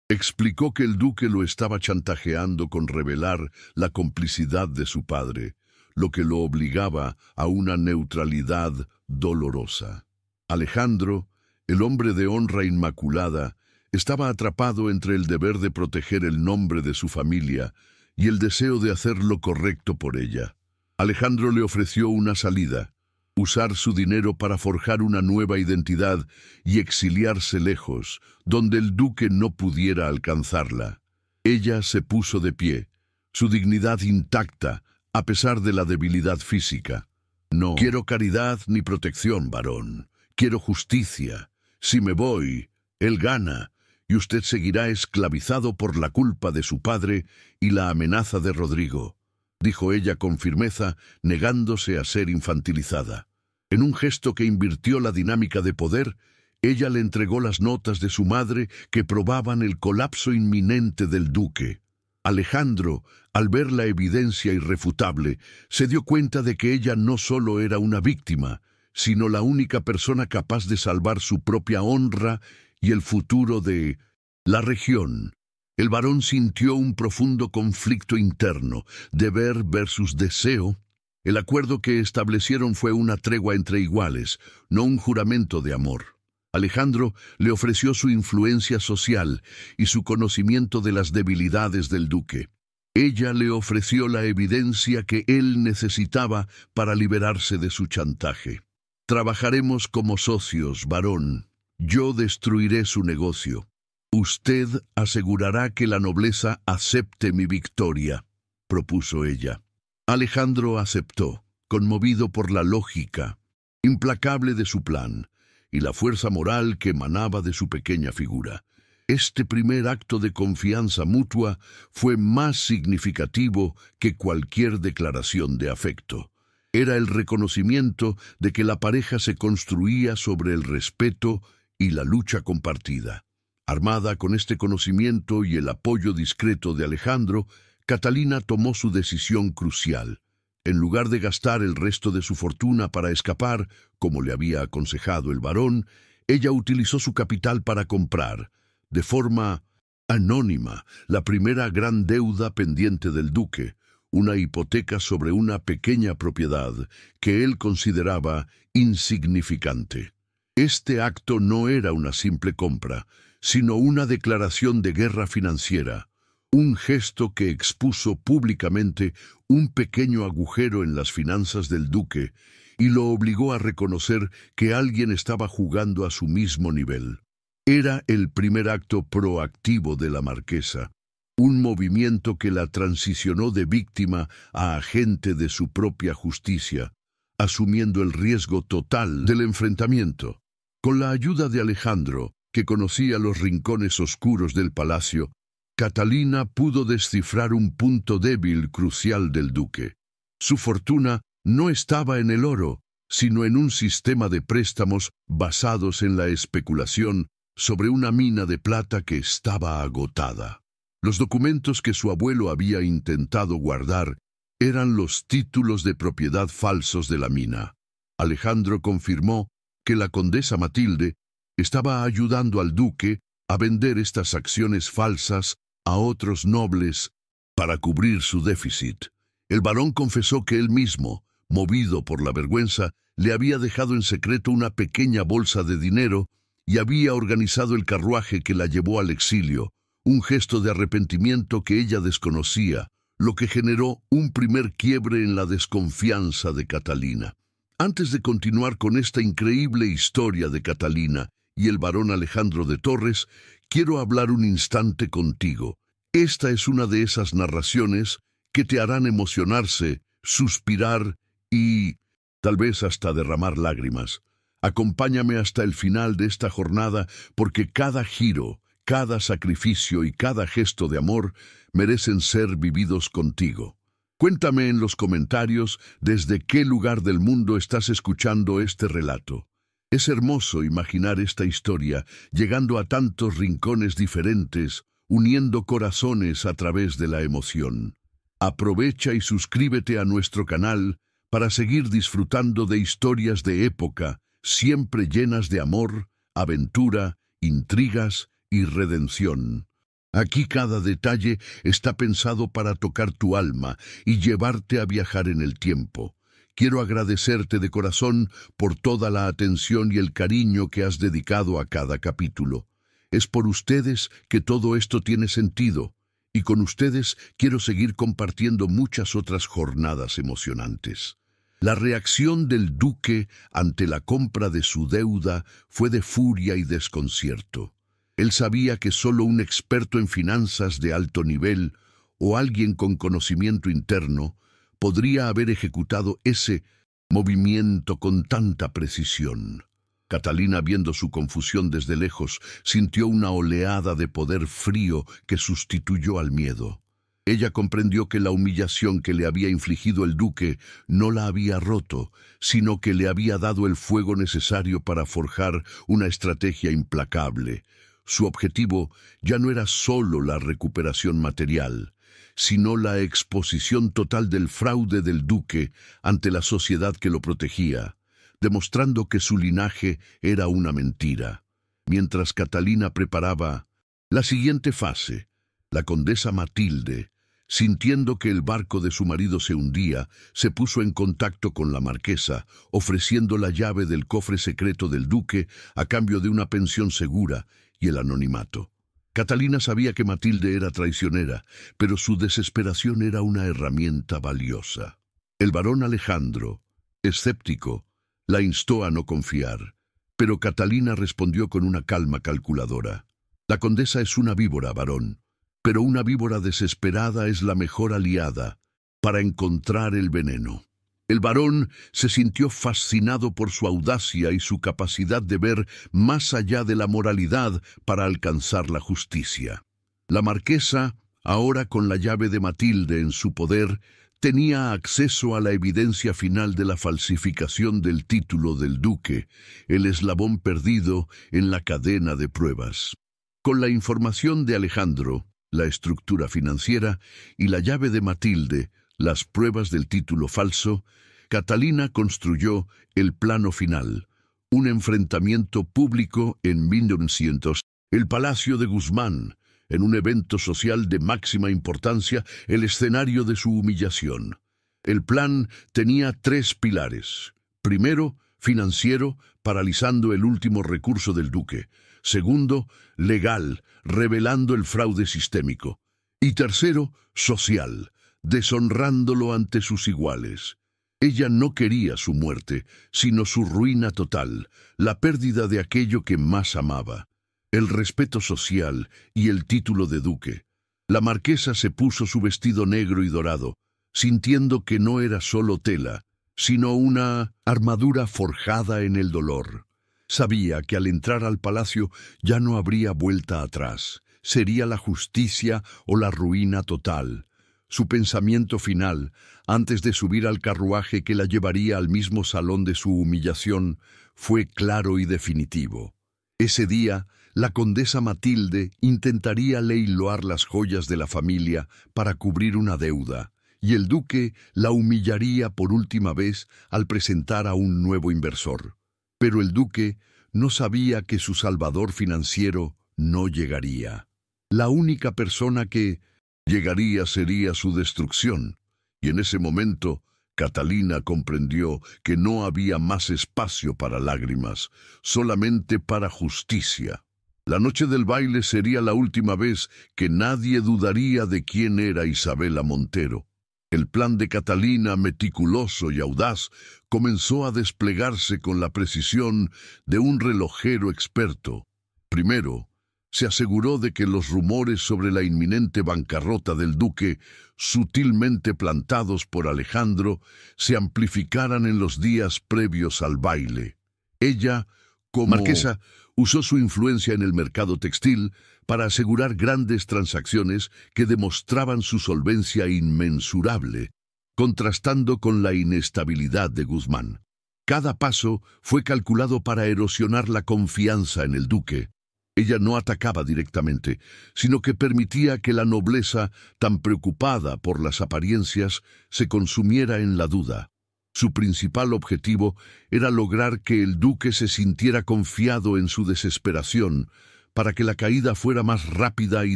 explicó que el duque lo estaba chantajeando con revelar la complicidad de su padre, lo que lo obligaba a una neutralidad dolorosa. Alejandro, el hombre de honra inmaculada, estaba atrapado entre el deber de proteger el nombre de su familia y el deseo de hacer lo correcto por ella. Alejandro le ofreció una salida: usar su dinero para forjar una nueva identidad y exiliarse lejos, donde el duque no pudiera alcanzarla. Ella se puso de pie, su dignidad intacta, a pesar de la debilidad física. No quiero caridad ni protección, varón. Quiero justicia. Si me voy, él gana, y usted seguirá esclavizado por la culpa de su padre y la amenaza de Rodrigo, dijo ella con firmeza, negándose a ser infantilizada. En un gesto que invirtió la dinámica de poder, ella le entregó las notas de su madre que probaban el colapso inminente del duque. Alejandro, al ver la evidencia irrefutable, se dio cuenta de que ella no solo era una víctima, sino la única persona capaz de salvar su propia honra y el futuro de la región. El varón sintió un profundo conflicto interno, deber versus deseo. El acuerdo que establecieron fue una tregua entre iguales, no un juramento de amor. Alejandro le ofreció su influencia social y su conocimiento de las debilidades del duque. Ella le ofreció la evidencia que él necesitaba para liberarse de su chantaje. Trabajaremos como socios, varón. Yo destruiré su negocio. Usted asegurará que la nobleza acepte mi victoria, propuso ella. Alejandro aceptó, conmovido por la lógica implacable de su plan y la fuerza moral que emanaba de su pequeña figura. Este primer acto de confianza mutua fue más significativo que cualquier declaración de afecto. Era el reconocimiento de que la pareja se construía sobre el respeto y la lucha compartida. Armada con este conocimiento y el apoyo discreto de Alejandro, Catalina tomó su decisión crucial. En lugar de gastar el resto de su fortuna para escapar, como le había aconsejado el varón, ella utilizó su capital para comprar, de forma anónima, la primera gran deuda pendiente del duque, una hipoteca sobre una pequeña propiedad que él consideraba insignificante. Este acto no era una simple compra, sino una declaración de guerra financiera, un gesto que expuso públicamente un pequeño agujero en las finanzas del duque y lo obligó a reconocer que alguien estaba jugando a su mismo nivel. Era el primer acto proactivo de la marquesa, un movimiento que la transicionó de víctima a agente de su propia justicia, asumiendo el riesgo total del enfrentamiento. Con la ayuda de Alejandro, que conocía los rincones oscuros del palacio, Catalina pudo descifrar un punto débil crucial del duque. Su fortuna no estaba en el oro, sino en un sistema de préstamos basados en la especulación sobre una mina de plata que estaba agotada. Los documentos que su abuelo había intentado guardar eran los títulos de propiedad falsos de la mina. Alejandro confirmó que la condesa Matilde estaba ayudando al duque a vender estas acciones falsas a otros nobles para cubrir su déficit. El varón confesó que él mismo, movido por la vergüenza, le había dejado en secreto una pequeña bolsa de dinero y había organizado el carruaje que la llevó al exilio, un gesto de arrepentimiento que ella desconocía, lo que generó un primer quiebre en la desconfianza de Catalina. Antes de continuar con esta increíble historia de Catalina y el varón Alejandro de Torres, quiero hablar un instante contigo. Esta es una de esas narraciones que te harán emocionarse, suspirar y tal vez hasta derramar lágrimas. Acompáñame hasta el final de esta jornada porque cada giro, cada sacrificio y cada gesto de amor merecen ser vividos contigo. Cuéntame en los comentarios desde qué lugar del mundo estás escuchando este relato. Es hermoso imaginar esta historia llegando a tantos rincones diferentes, uniendo corazones a través de la emoción. Aprovecha y suscríbete a nuestro canal para seguir disfrutando de historias de época, siempre llenas de amor, aventura, intrigas y redención. Aquí cada detalle está pensado para tocar tu alma y llevarte a viajar en el tiempo. quiero agradecerte de corazón por toda la atención y el cariño que has dedicado a cada capítulo. Es por ustedes que todo esto tiene sentido, y con ustedes quiero seguir compartiendo muchas otras jornadas emocionantes. La reacción del duque ante la compra de su deuda fue de furia y desconcierto. Él sabía que solo un experto en finanzas de alto nivel o alguien con conocimiento interno podría haber ejecutado ese movimiento con tanta precisión. Catalina, viendo su confusión desde lejos, sintió una oleada de poder frío que sustituyó al miedo. Ella comprendió que la humillación que le había infligido el duque no la había roto, sino que le había dado el fuego necesario para forjar una estrategia implacable. Su objetivo ya no era solo la recuperación material, sino la exposición total del fraude del duque ante la sociedad que lo protegía, demostrando que su linaje era una mentira. Mientras Catalina preparaba la siguiente fase, la condesa Matilde, sintiendo que el barco de su marido se hundía, se puso en contacto con la marquesa, ofreciendo la llave del cofre secreto del duque a cambio de una pensión segura y el anonimato. Catalina sabía que Matilde era traicionera, pero su desesperación era una herramienta valiosa. El barón Alejandro, escéptico, la instó a no confiar, pero Catalina respondió con una calma calculadora. La condesa es una víbora, barón, pero una víbora desesperada es la mejor aliada para encontrar el veneno. El barón se sintió fascinado por su audacia y su capacidad de ver más allá de la moralidad para alcanzar la justicia. La marquesa, ahora con la llave de Matilde en su poder, tenía acceso a la evidencia final de la falsificación del título del duque, el eslabón perdido en la cadena de pruebas. Con la información de Alejandro, la estructura financiera, y la llave de Matilde, las pruebas del título falso, Catalina construyó el plano final, un enfrentamiento público en 1900, el Palacio de Guzmán, en un evento social de máxima importancia, el escenario de su humillación. El plan tenía 3 pilares. Primero, financiero, paralizando el último recurso del duque. Segundo, legal, revelando el fraude sistémico. Y tercero, social, deshonrándolo ante sus iguales. Ella no quería su muerte, sino su ruina total, la pérdida de aquello que más amaba, el respeto social y el título de duque. La marquesa se puso su vestido negro y dorado, sintiendo que no era solo tela, sino una armadura forjada en el dolor. Sabía que al entrar al palacio ya no habría vuelta atrás, sería la justicia o la ruina total. Su pensamiento final, antes de subir al carruaje que la llevaría al mismo salón de su humillación, fue claro y definitivo. Ese día, la condesa Matilde intentaría leiloar las joyas de la familia para cubrir una deuda, y el duque la humillaría por última vez al presentar a un nuevo inversor. Pero el duque no sabía que su salvador financiero no llegaría. La única persona que llegaría sería su destrucción, y en ese momento Catalina comprendió que no había más espacio para lágrimas, solamente para justicia. La noche del baile sería la última vez que nadie dudaría de quién era Isabela Montero. El plan de Catalina, meticuloso y audaz, comenzó a desplegarse con la precisión de un relojero experto. Primero, se aseguró de que los rumores sobre la inminente bancarrota del duque, sutilmente plantados por Alejandro, se amplificaran en los días previos al baile. Ella, como marquesa, usó su influencia en el mercado textil para asegurar grandes transacciones que demostraban su solvencia inmensurable, contrastando con la inestabilidad de Guzmán. Cada paso fue calculado para erosionar la confianza en el duque. Ella no atacaba directamente, sino que permitía que la nobleza, tan preocupada por las apariencias, se consumiera en la duda. Su principal objetivo era lograr que el duque se sintiera confiado en su desesperación, para que la caída fuera más rápida y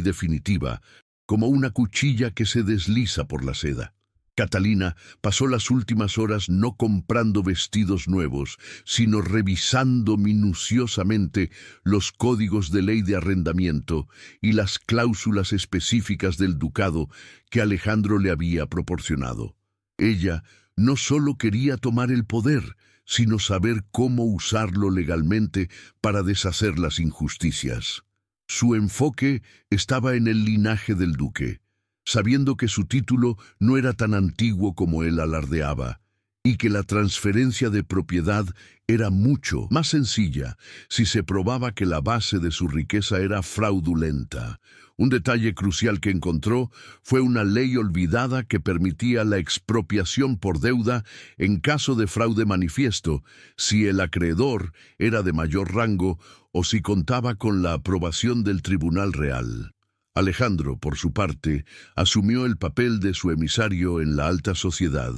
definitiva, como una cuchilla que se desliza por la seda. Catalina pasó las últimas horas no comprando vestidos nuevos, sino revisando minuciosamente los códigos de ley de arrendamiento y las cláusulas específicas del ducado que Alejandro le había proporcionado. Ella no solo quería tomar el poder, sino saber cómo usarlo legalmente para deshacer las injusticias. Su enfoque estaba en el linaje del duque, sabiendo que su título no era tan antiguo como él alardeaba, y que la transferencia de propiedad era mucho más sencilla si se probaba que la base de su riqueza era fraudulenta. Un detalle crucial que encontró fue una ley olvidada que permitía la expropiación por deuda en caso de fraude manifiesto, si el acreedor era de mayor rango o si contaba con la aprobación del Tribunal Real. Alejandro, por su parte, asumió el papel de su emisario en la alta sociedad,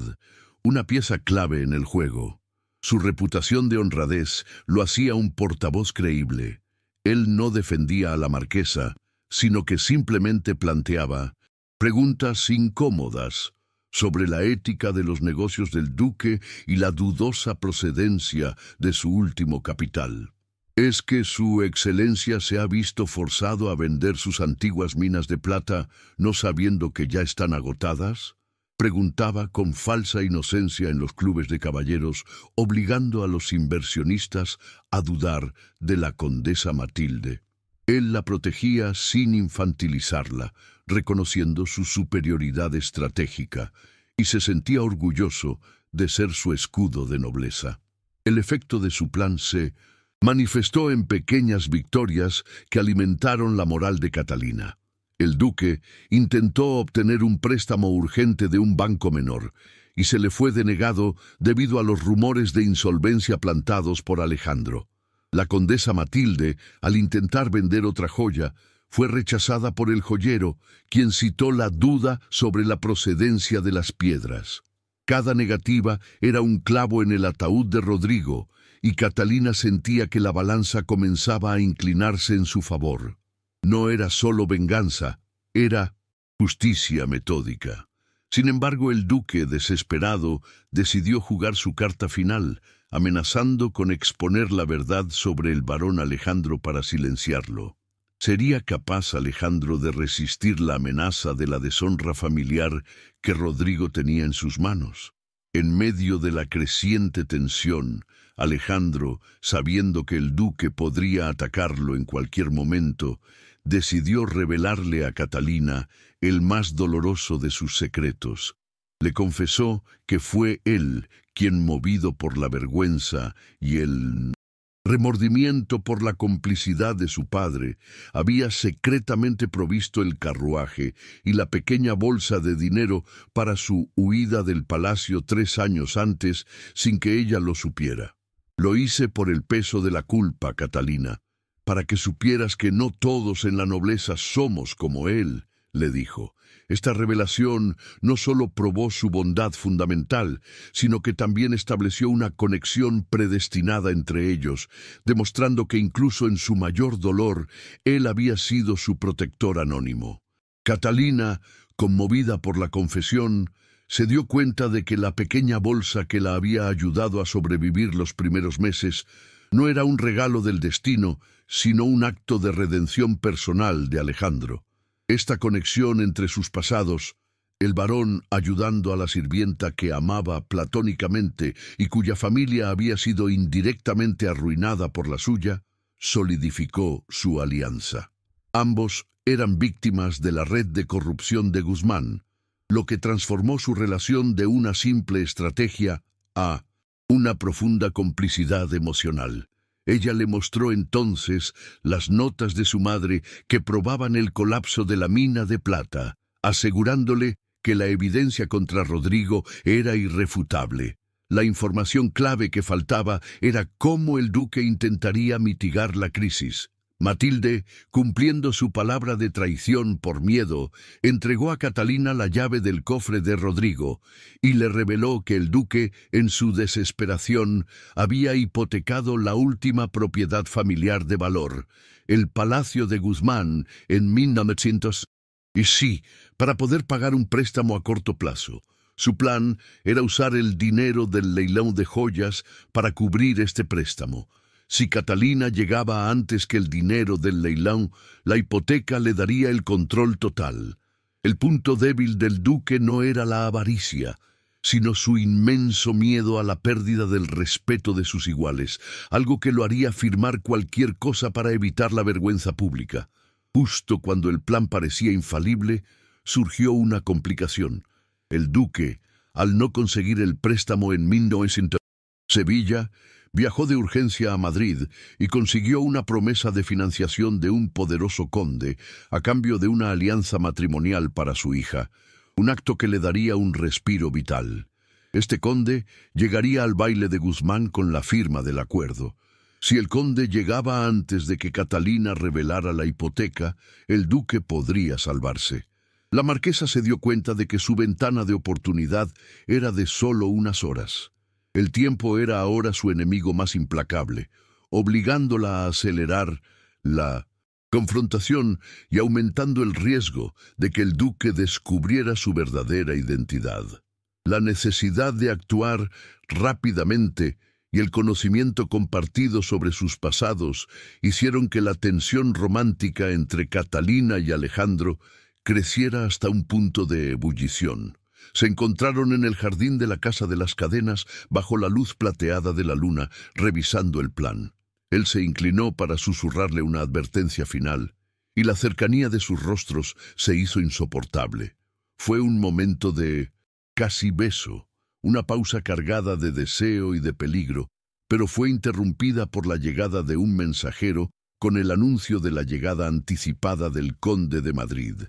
una pieza clave en el juego. Su reputación de honradez lo hacía un portavoz creíble. Él no defendía a la marquesa, sino que simplemente planteaba preguntas incómodas sobre la ética de los negocios del duque y la dudosa procedencia de su último capital. ¿Es que su excelencia se ha visto forzado a vender sus antiguas minas de plata, no sabiendo que ya están agotadas? Preguntaba con falsa inocencia en los clubes de caballeros, obligando a los inversionistas a dudar de la condesa Matilde. Él la protegía sin infantilizarla, reconociendo su superioridad estratégica, y se sentía orgulloso de ser su escudo de nobleza. El efecto de su plan se manifestó en pequeñas victorias que alimentaron la moral de Catalina. El duque intentó obtener un préstamo urgente de un banco menor, y se le fue denegado debido a los rumores de insolvencia plantados por Alejandro. La condesa Matilde, al intentar vender otra joya, fue rechazada por el joyero, quien citó la duda sobre la procedencia de las piedras. Cada negativa era un clavo en el ataúd de Rodrigo, y Catalina sentía que la balanza comenzaba a inclinarse en su favor. No era solo venganza, era justicia metódica. Sin embargo, el duque, desesperado, decidió jugar su carta final, amenazando con exponer la verdad sobre el varón Alejandro para silenciarlo. ¿Sería capaz Alejandro de resistir la amenaza de la deshonra familiar que Rodrigo tenía en sus manos? En medio de la creciente tensión, Alejandro, sabiendo que el duque podría atacarlo en cualquier momento, decidió revelarle a Catalina el más doloroso de sus secretos. Le confesó que fue él quien, movido por la vergüenza y el remordimiento por la complicidad de su padre, había secretamente provisto el carruaje y la pequeña bolsa de dinero para su huida del palacio 3 años antes, sin que ella lo supiera. Lo hice por el peso de la culpa, Catalina, para que supieras que no todos en la nobleza somos como él, le dijo. Esta revelación no solo probó su bondad fundamental, sino que también estableció una conexión predestinada entre ellos, demostrando que incluso en su mayor dolor, él había sido su protector anónimo. Catalina, conmovida por la confesión, se dio cuenta de que la pequeña bolsa que la había ayudado a sobrevivir los primeros meses no era un regalo del destino, sino un acto de redención personal de Alejandro. Esta conexión entre sus pasados, el varón ayudando a la sirvienta que amaba platónicamente y cuya familia había sido indirectamente arruinada por la suya, solidificó su alianza. Ambos eran víctimas de la red de corrupción de Guzmán, lo que transformó su relación de una simple estrategia a una profunda complicidad emocional. Ella le mostró entonces las notas de su madre que probaban el colapso de la mina de plata, asegurándole que la evidencia contra Rodrigo era irrefutable. La información clave que faltaba era cómo el duque intentaría mitigar la crisis. Matilde, cumpliendo su palabra de traición por miedo, entregó a Catalina la llave del cofre de Rodrigo y le reveló que el duque, en su desesperación, había hipotecado la última propiedad familiar de valor, el Palacio de Guzmán, en 1900. Y sí, para poder pagar un préstamo a corto plazo. Su plan era usar el dinero del leilón de joyas para cubrir este préstamo. Si Catalina llegaba antes que el dinero del leilón, la hipoteca le daría el control total. El punto débil del duque no era la avaricia, sino su inmenso miedo a la pérdida del respeto de sus iguales, algo que lo haría firmar cualquier cosa para evitar la vergüenza pública. Justo cuando el plan parecía infalible, surgió una complicación. El duque, al no conseguir el préstamo en 1900, Sevilla, viajó de urgencia a Madrid y consiguió una promesa de financiación de un poderoso conde a cambio de una alianza matrimonial para su hija, un acto que le daría un respiro vital. Este conde llegaría al baile de Guzmán con la firma del acuerdo. Si el conde llegaba antes de que Catalina revelara la hipoteca, el duque podría salvarse. La marquesa se dio cuenta de que su ventana de oportunidad era de solo unas horas. El tiempo era ahora su enemigo más implacable, obligándola a acelerar la confrontación y aumentando el riesgo de que el duque descubriera su verdadera identidad. La necesidad de actuar rápidamente y el conocimiento compartido sobre sus pasados hicieron que la tensión romántica entre Catalina y Alejandro creciera hasta un punto de ebullición. Se encontraron en el jardín de la Casa de las Cadenas bajo la luz plateada de la luna, revisando el plan. Él se inclinó para susurrarle una advertencia final, y la cercanía de sus rostros se hizo insoportable. Fue un momento de casi beso, una pausa cargada de deseo y de peligro, pero fue interrumpida por la llegada de un mensajero con el anuncio de la llegada anticipada del conde de Madrid.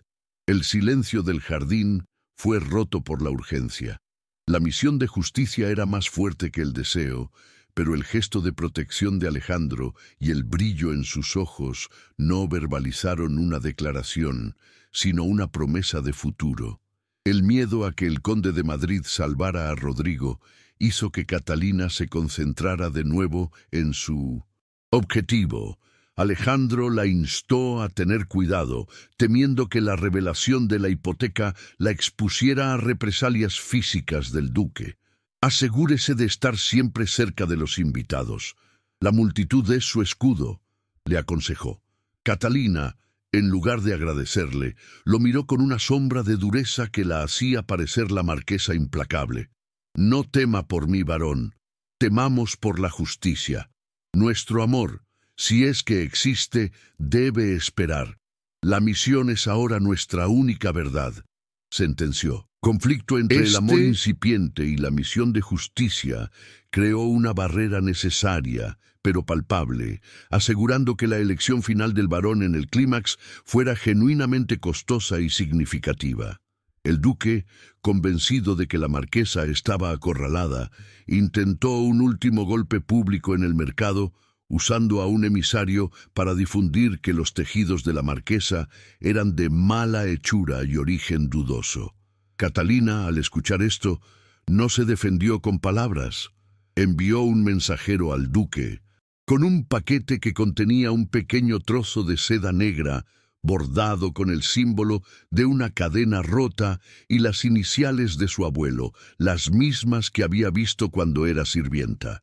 El silencio del jardín fue roto por la urgencia. La misión de justicia era más fuerte que el deseo, pero el gesto de protección de Alejandro y el brillo en sus ojos no verbalizaron una declaración, sino una promesa de futuro. El miedo a que el conde de Madrid salvara a Rodrigo hizo que Catalina se concentrara de nuevo en su objetivo. Alejandro la instó a tener cuidado, temiendo que la revelación de la hipoteca la expusiera a represalias físicas del duque. Asegúrese de estar siempre cerca de los invitados. La multitud es su escudo, le aconsejó. Catalina, en lugar de agradecerle, lo miró con una sombra de dureza que la hacía parecer la marquesa implacable. No tema por mí, varón. Temamos por la justicia. Nuestro amor, si es que existe, debe esperar. La misión es ahora nuestra única verdad, sentenció. Conflicto entre el amor incipiente y la misión de justicia creó una barrera necesaria, pero palpable, asegurando que la elección final del varón en el clímax fuera genuinamente costosa y significativa. El duque, convencido de que la marquesa estaba acorralada, intentó un último golpe público en el mercado, usando a un emisario para difundir que los tejidos de la marquesa eran de mala hechura y origen dudoso. Catalina, al escuchar esto, no se defendió con palabras. Envió un mensajero al duque, con un paquete que contenía un pequeño trozo de seda negra, bordado con el símbolo de una cadena rota y las iniciales de su abuelo, las mismas que había visto cuando era sirvienta.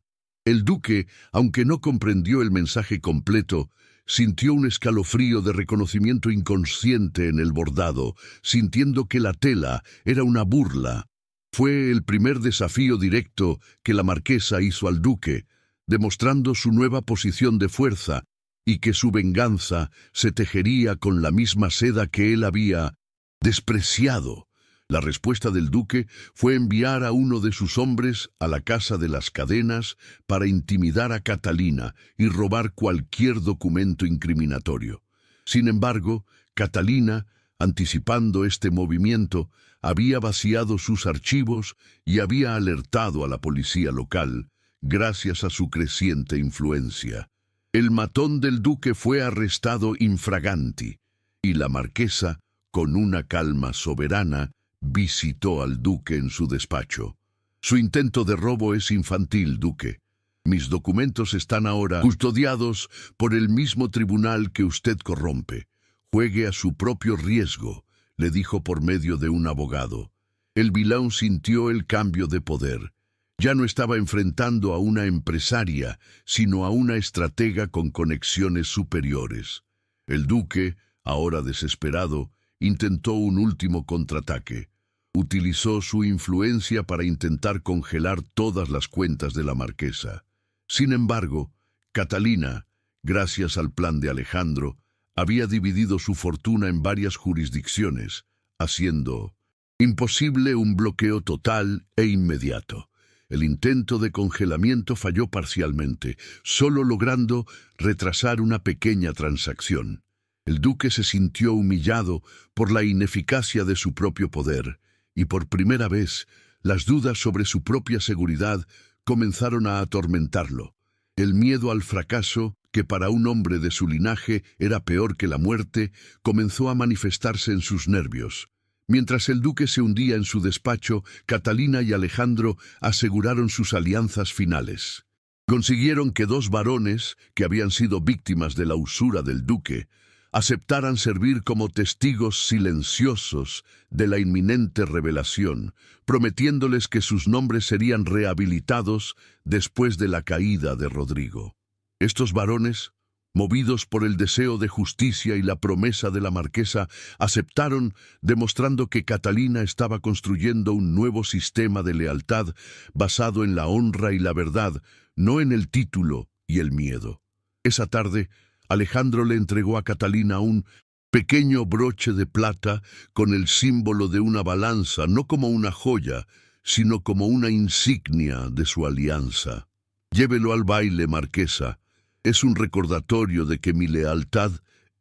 El duque, aunque no comprendió el mensaje completo, sintió un escalofrío de reconocimiento inconsciente en el bordado, sintiendo que la tela era una burla. Fue el primer desafío directo que la marquesa hizo al duque, demostrando su nueva posición de fuerza y que su venganza se tejería con la misma seda que él había despreciado. La respuesta del duque fue enviar a uno de sus hombres a la Casa de las Cadenas para intimidar a Catalina y robar cualquier documento incriminatorio. Sin embargo, Catalina, anticipando este movimiento, había vaciado sus archivos y había alertado a la policía local, gracias a su creciente influencia. El matón del duque fue arrestado infraganti, y la marquesa, con una calma soberana, visitó al duque en su despacho. Su intento de robo es infantil, duque. Mis documentos están ahora custodiados por el mismo tribunal que usted corrompe. Juegue a su propio riesgo, le dijo por medio de un abogado. el vilán sintió el cambio de poder. Ya no estaba enfrentando a una empresaria, sino a una estratega con conexiones superiores. El duque, ahora desesperado, intentó un último contraataque. Utilizó su influencia para intentar congelar todas las cuentas de la marquesa. Sin embargo, Catalina, gracias al plan de Alejandro, había dividido su fortuna en varias jurisdicciones, haciendo imposible un bloqueo total e inmediato. El intento de congelamiento falló parcialmente, solo logrando retrasar una pequeña transacción. El duque se sintió humillado por la ineficacia de su propio poder, y por primera vez las dudas sobre su propia seguridad comenzaron a atormentarlo. El miedo al fracaso, que para un hombre de su linaje era peor que la muerte, comenzó a manifestarse en sus nervios. Mientras el duque se hundía en su despacho, Catalina y Alejandro aseguraron sus alianzas finales. Consiguieron que dos varones, que habían sido víctimas de la usura del duque, aceptaran servir como testigos silenciosos de la inminente revelación, prometiéndoles que sus nombres serían rehabilitados después de la caída de Rodrigo. Estos varones, movidos por el deseo de justicia y la promesa de la marquesa, aceptaron, demostrando que Catalina estaba construyendo un nuevo sistema de lealtad basado en la honra y la verdad, no en el título y el miedo. Esa tarde, Alejandro le entregó a Catalina un pequeño broche de plata con el símbolo de una balanza, no como una joya, sino como una insignia de su alianza. «Llévelo al baile, marquesa. Es un recordatorio de que mi lealtad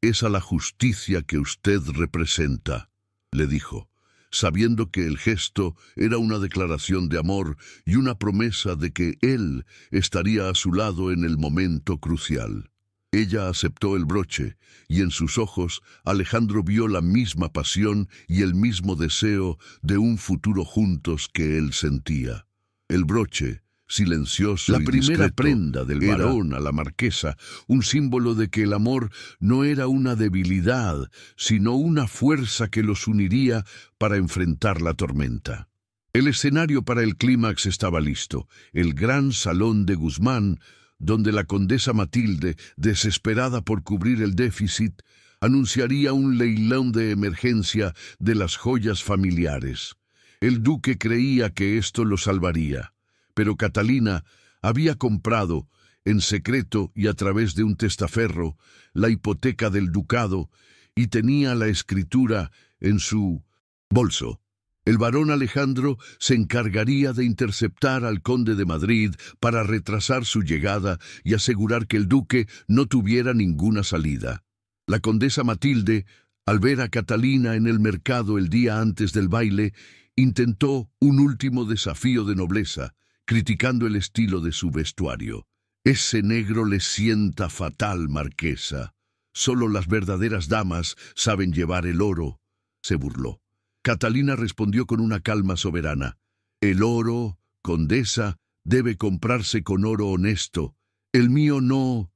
es a la justicia que usted representa», le dijo, sabiendo que el gesto era una declaración de amor y una promesa de que él estaría a su lado en el momento crucial. Ella aceptó el broche, y en sus ojos Alejandro vio la misma pasión y el mismo deseo de un futuro juntos que él sentía. El broche, silencioso La y primera discreto, prenda del era varón a la marquesa, un símbolo de que el amor no era una debilidad, sino una fuerza que los uniría para enfrentar la tormenta. El escenario para el clímax estaba listo, el gran salón de Guzmán, donde la condesa Matilde, desesperada por cubrir el déficit, anunciaría un leilón de emergencia de las joyas familiares. El duque creía que esto lo salvaría, pero Catalina había comprado, en secreto y a través de un testaferro, la hipoteca del ducado y tenía la escritura en su bolso. El barón Alejandro se encargaría de interceptar al conde de Madrid para retrasar su llegada y asegurar que el duque no tuviera ninguna salida. La condesa Matilde, al ver a Catalina en el mercado el día antes del baile, intentó un último desafío de nobleza, criticando el estilo de su vestuario. «Ese negro le sienta fatal, marquesa. Solo las verdaderas damas saben llevar el oro», se burló. Catalina respondió con una calma soberana. «El oro, condesa, debe comprarse con oro honesto. El mío no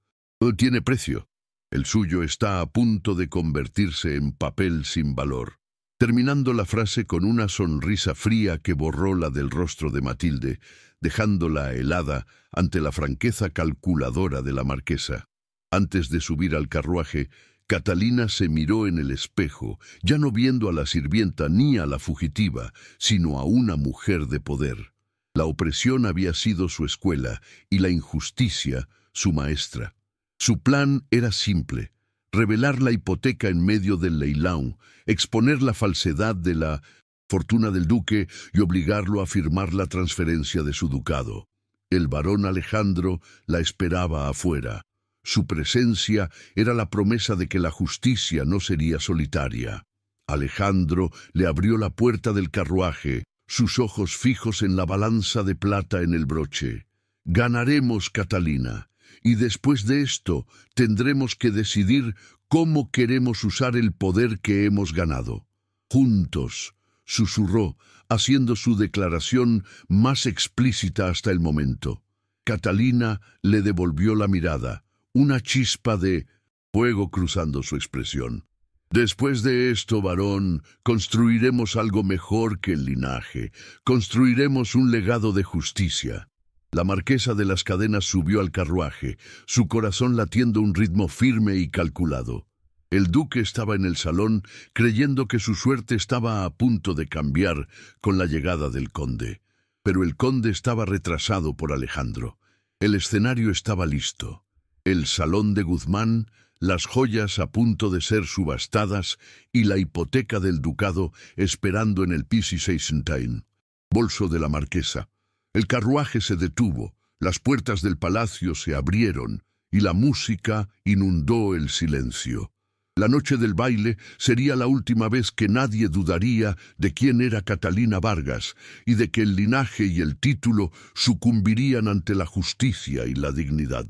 tiene precio. El suyo está a punto de convertirse en papel sin valor». Terminando la frase con una sonrisa fría que borró la del rostro de Matilde, dejándola helada ante la franqueza calculadora de la marquesa. Antes de subir al carruaje, Catalina se miró en el espejo, ya no viendo a la sirvienta ni a la fugitiva, sino a una mujer de poder. La opresión había sido su escuela y la injusticia su maestra. Su plan era simple: revelar la hipoteca en medio del leilón, exponer la falsedad de la fortuna del duque y obligarlo a firmar la transferencia de su ducado. El barón Alejandro la esperaba afuera. Su presencia era la promesa de que la justicia no sería solitaria. Alejandro le abrió la puerta del carruaje, sus ojos fijos en la balanza de plata en el broche. «Ganaremos, Catalina, y después de esto tendremos que decidir cómo queremos usar el poder que hemos ganado. Juntos», susurró, haciendo su declaración más explícita hasta el momento. Catalina le devolvió la mirada, una chispa de fuego cruzando su expresión. Después de esto, varón, construiremos algo mejor que el linaje. Construiremos un legado de justicia. La marquesa de las Cadenas subió al carruaje, su corazón latiendo un ritmo firme y calculado. El duque estaba en el salón, creyendo que su suerte estaba a punto de cambiar con la llegada del conde. Pero el conde estaba retrasado por Alejandro. El escenario estaba listo. El salón de Guzmán, las joyas a punto de ser subastadas y la hipoteca del ducado esperando en el Pizi Seixantain. Bolso de la marquesa. El carruaje se detuvo, las puertas del palacio se abrieron y la música inundó el silencio. La noche del baile sería la última vez que nadie dudaría de quién era Catalina Vargas y de que el linaje y el título sucumbirían ante la justicia y la dignidad.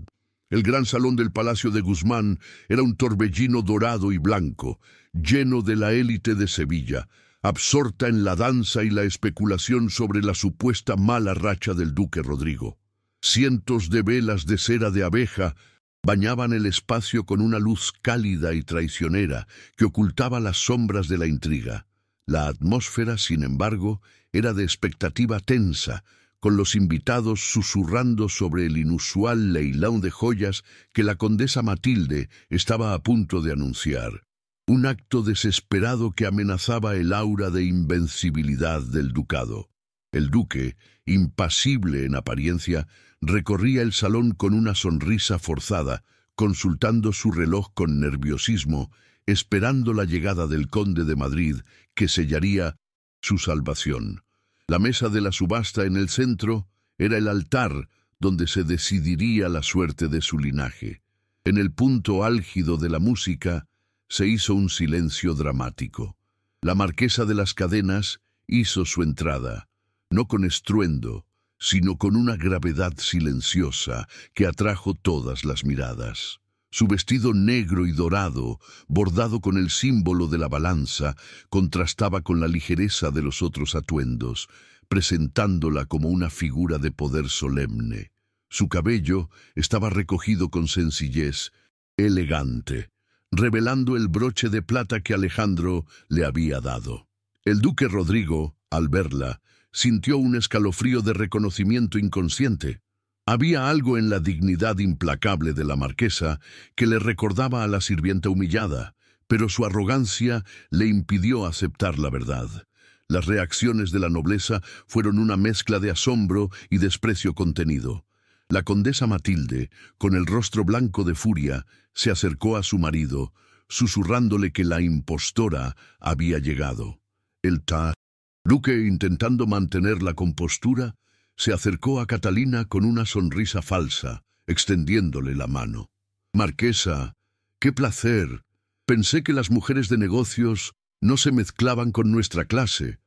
El gran salón del Palacio de Guzmán era un torbellino dorado y blanco, lleno de la élite de Sevilla, absorta en la danza y la especulación sobre la supuesta mala racha del duque Rodrigo. Cientos de velas de cera de abeja bañaban el espacio con una luz cálida y traicionera que ocultaba las sombras de la intriga. La atmósfera, sin embargo, era de expectativa tensa, con los invitados susurrando sobre el inusual leilão de joyas que la condesa Matilde estaba a punto de anunciar. Un acto desesperado que amenazaba el aura de invencibilidad del ducado. El duque, impasible en apariencia, recorría el salón con una sonrisa forzada, consultando su reloj con nerviosismo, esperando la llegada del conde de Madrid, que sellaría su salvación. La mesa de la subasta en el centro era el altar donde se decidiría la suerte de su linaje. En el punto álgido de la música se hizo un silencio dramático. La marquesa de las Cadenas hizo su entrada, no con estruendo, sino con una gravedad silenciosa que atrajo todas las miradas. Su vestido negro y dorado, bordado con el símbolo de la balanza, contrastaba con la ligereza de los otros atuendos, presentándola como una figura de poder solemne. Su cabello estaba recogido con sencillez, elegante, revelando el broche de plata que Alejandro le había dado. El duque Rodrigo, al verla, sintió un escalofrío de reconocimiento inconsciente. Había algo en la dignidad implacable de la marquesa que le recordaba a la sirvienta humillada, pero su arrogancia le impidió aceptar la verdad. Las reacciones de la nobleza fueron una mezcla de asombro y desprecio contenido. La condesa Matilde, con el rostro blanco de furia, se acercó a su marido, susurrándole que la impostora había llegado. El duque, intentando mantener la compostura, se acercó a Catalina con una sonrisa falsa, extendiéndole la mano. «Marquesa, qué placer. Pensé que las mujeres de negocios no se mezclaban con nuestra clase»,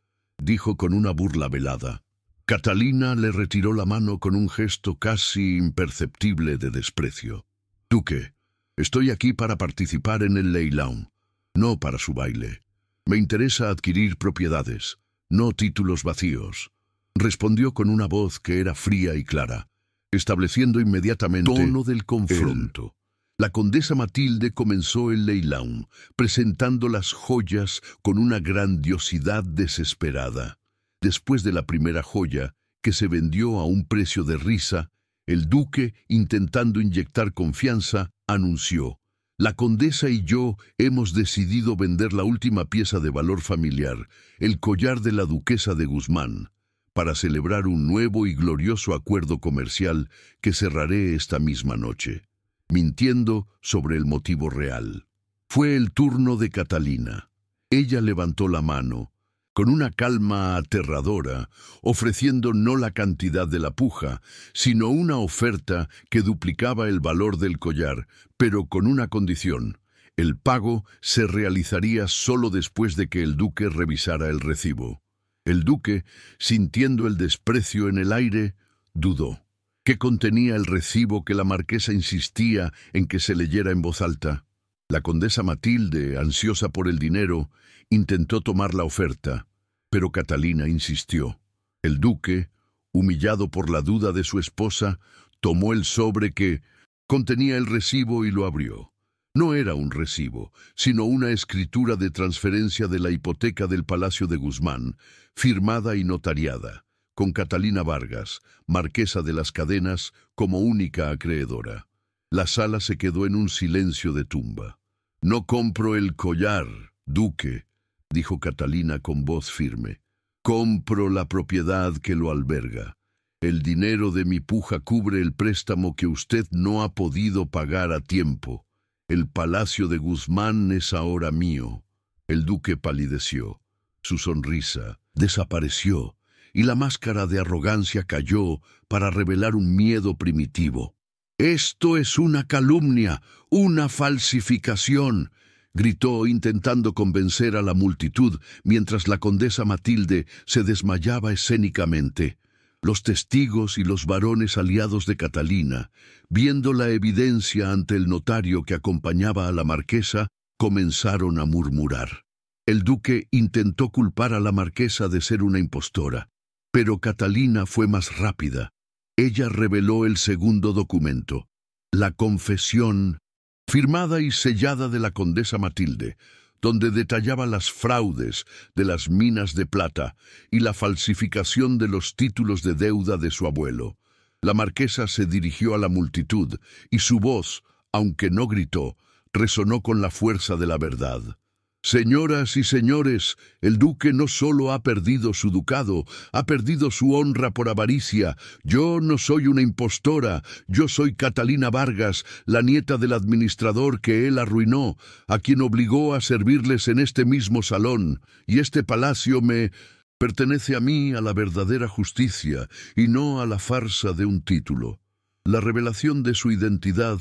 dijo con una burla velada. Catalina le retiró la mano con un gesto casi imperceptible de desprecio. «Duque, estoy aquí para participar en el leilão, no para su baile. Me interesa adquirir propiedades, no títulos vacíos», respondió con una voz que era fría y clara, estableciendo inmediatamente el tono del confronto. La condesa Matilde comenzó el leilão, presentando las joyas con una grandiosidad desesperada. Después de la primera joya, que se vendió a un precio de risa, el duque, intentando inyectar confianza, anunció: «La condesa y yo hemos decidido vender la última pieza de valor familiar, el collar de la duquesa de Guzmán, para celebrar un nuevo y glorioso acuerdo comercial que cerraré esta misma noche», mintiendo sobre el motivo real. Fue el turno de Catalina. Ella levantó la mano, con una calma aterradora, ofreciendo no la cantidad de la puja, sino una oferta que duplicaba el valor del collar, pero con una condición: el pago se realizaría solo después de que el duque revisara el recibo. El duque, sintiendo el desprecio en el aire, dudó. ¿Qué contenía el recibo que la marquesa insistía en que se leyera en voz alta? La condesa Matilde, ansiosa por el dinero, intentó tomar la oferta, pero Catalina insistió. El duque, humillado por la duda de su esposa, tomó el sobre que contenía el recibo y lo abrió. No era un recibo, sino una escritura de transferencia de la hipoteca del Palacio de Guzmán, firmada y notariada, con Catalina Vargas, marquesa de las Cadenas, como única acreedora. La sala se quedó en un silencio de tumba. «No compro el collar, duque», dijo Catalina con voz firme. «Compro la propiedad que lo alberga. El dinero de mi puja cubre el préstamo que usted no ha podido pagar a tiempo. El Palacio de Guzmán es ahora mío». El duque palideció. Su sonrisa desapareció y la máscara de arrogancia cayó para revelar un miedo primitivo. «Esto es una calumnia, una falsificación», gritó intentando convencer a la multitud mientras la condesa Matilde se desmayaba escénicamente. Los testigos y los varones aliados de Catalina, viendo la evidencia ante el notario que acompañaba a la marquesa, comenzaron a murmurar. El duque intentó culpar a la marquesa de ser una impostora, pero Catalina fue más rápida. Ella reveló el segundo documento, la confesión firmada y sellada de la condesa Matilde, donde detallaba las fraudes de las minas de plata y la falsificación de los títulos de deuda de su abuelo. La marquesa se dirigió a la multitud y su voz, aunque no gritó, resonó con la fuerza de la verdad. «Señoras y señores, el duque no solo ha perdido su ducado, ha perdido su honra por avaricia. Yo no soy una impostora, yo soy Catalina Vargas, la nieta del administrador que él arruinó, a quien obligó a servirles en este mismo salón, y este palacio me pertenece a mí, a la verdadera justicia, y no a la farsa de un título». La revelación de su identidad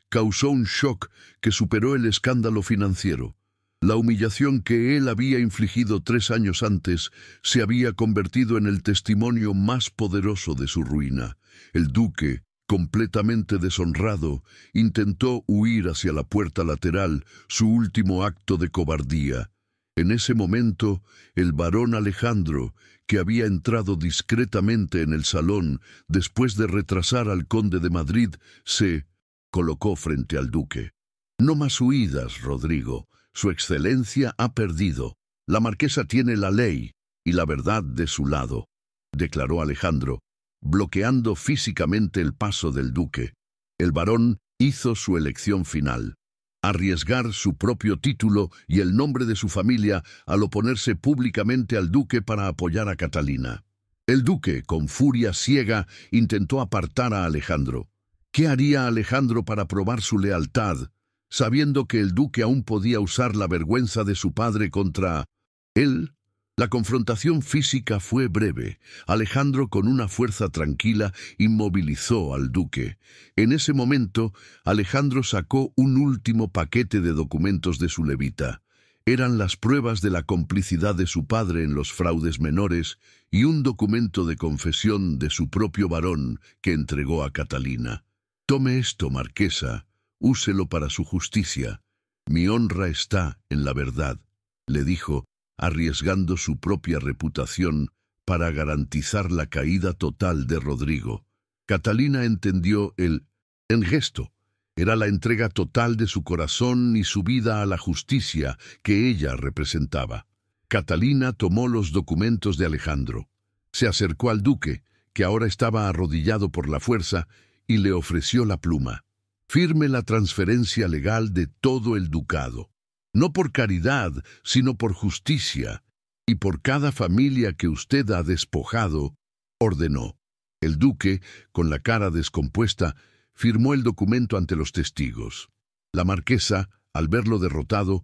causó un shock que superó el escándalo financiero. La humillación que él había infligido 3 años antes se había convertido en el testimonio más poderoso de su ruina. El duque, completamente deshonrado, intentó huir hacia la puerta lateral, su último acto de cobardía. En ese momento, el barón Alejandro, que había entrado discretamente en el salón después de retrasar al conde de Madrid, se colocó frente al duque. «No más huidas, Rodrigo. Su excelencia ha perdido. La marquesa tiene la ley y la verdad de su lado», declaró Alejandro, bloqueando físicamente el paso del duque. El barón hizo su elección final: arriesgar su propio título y el nombre de su familia al oponerse públicamente al duque para apoyar a Catalina. El duque, con furia ciega, intentó apartar a Alejandro. ¿Qué haría Alejandro para probar su lealtad, sabiendo que el duque aún podía usar la vergüenza de su padre contra él? La confrontación física fue breve. Alejandro, con una fuerza tranquila, inmovilizó al duque. En ese momento, Alejandro sacó un último paquete de documentos de su levita. Eran las pruebas de la complicidad de su padre en los fraudes menores y un documento de confesión de su propio varón que entregó a Catalina. «Tome esto, marquesa. Úselo para su justicia. Mi honra está en la verdad», le dijo, arriesgando su propia reputación para garantizar la caída total de Rodrigo. Catalina entendió el gesto. Era la entrega total de su corazón y su vida a la justicia que ella representaba. Catalina tomó los documentos de Alejandro. Se acercó al duque, que ahora estaba arrodillado por la fuerza, y le ofreció la pluma. «Firme la transferencia legal de todo el ducado, no por caridad, sino por justicia, y por cada familia que usted ha despojado», ordenó. El duque, con la cara descompuesta, firmó el documento ante los testigos. La marquesa, al verlo derrotado,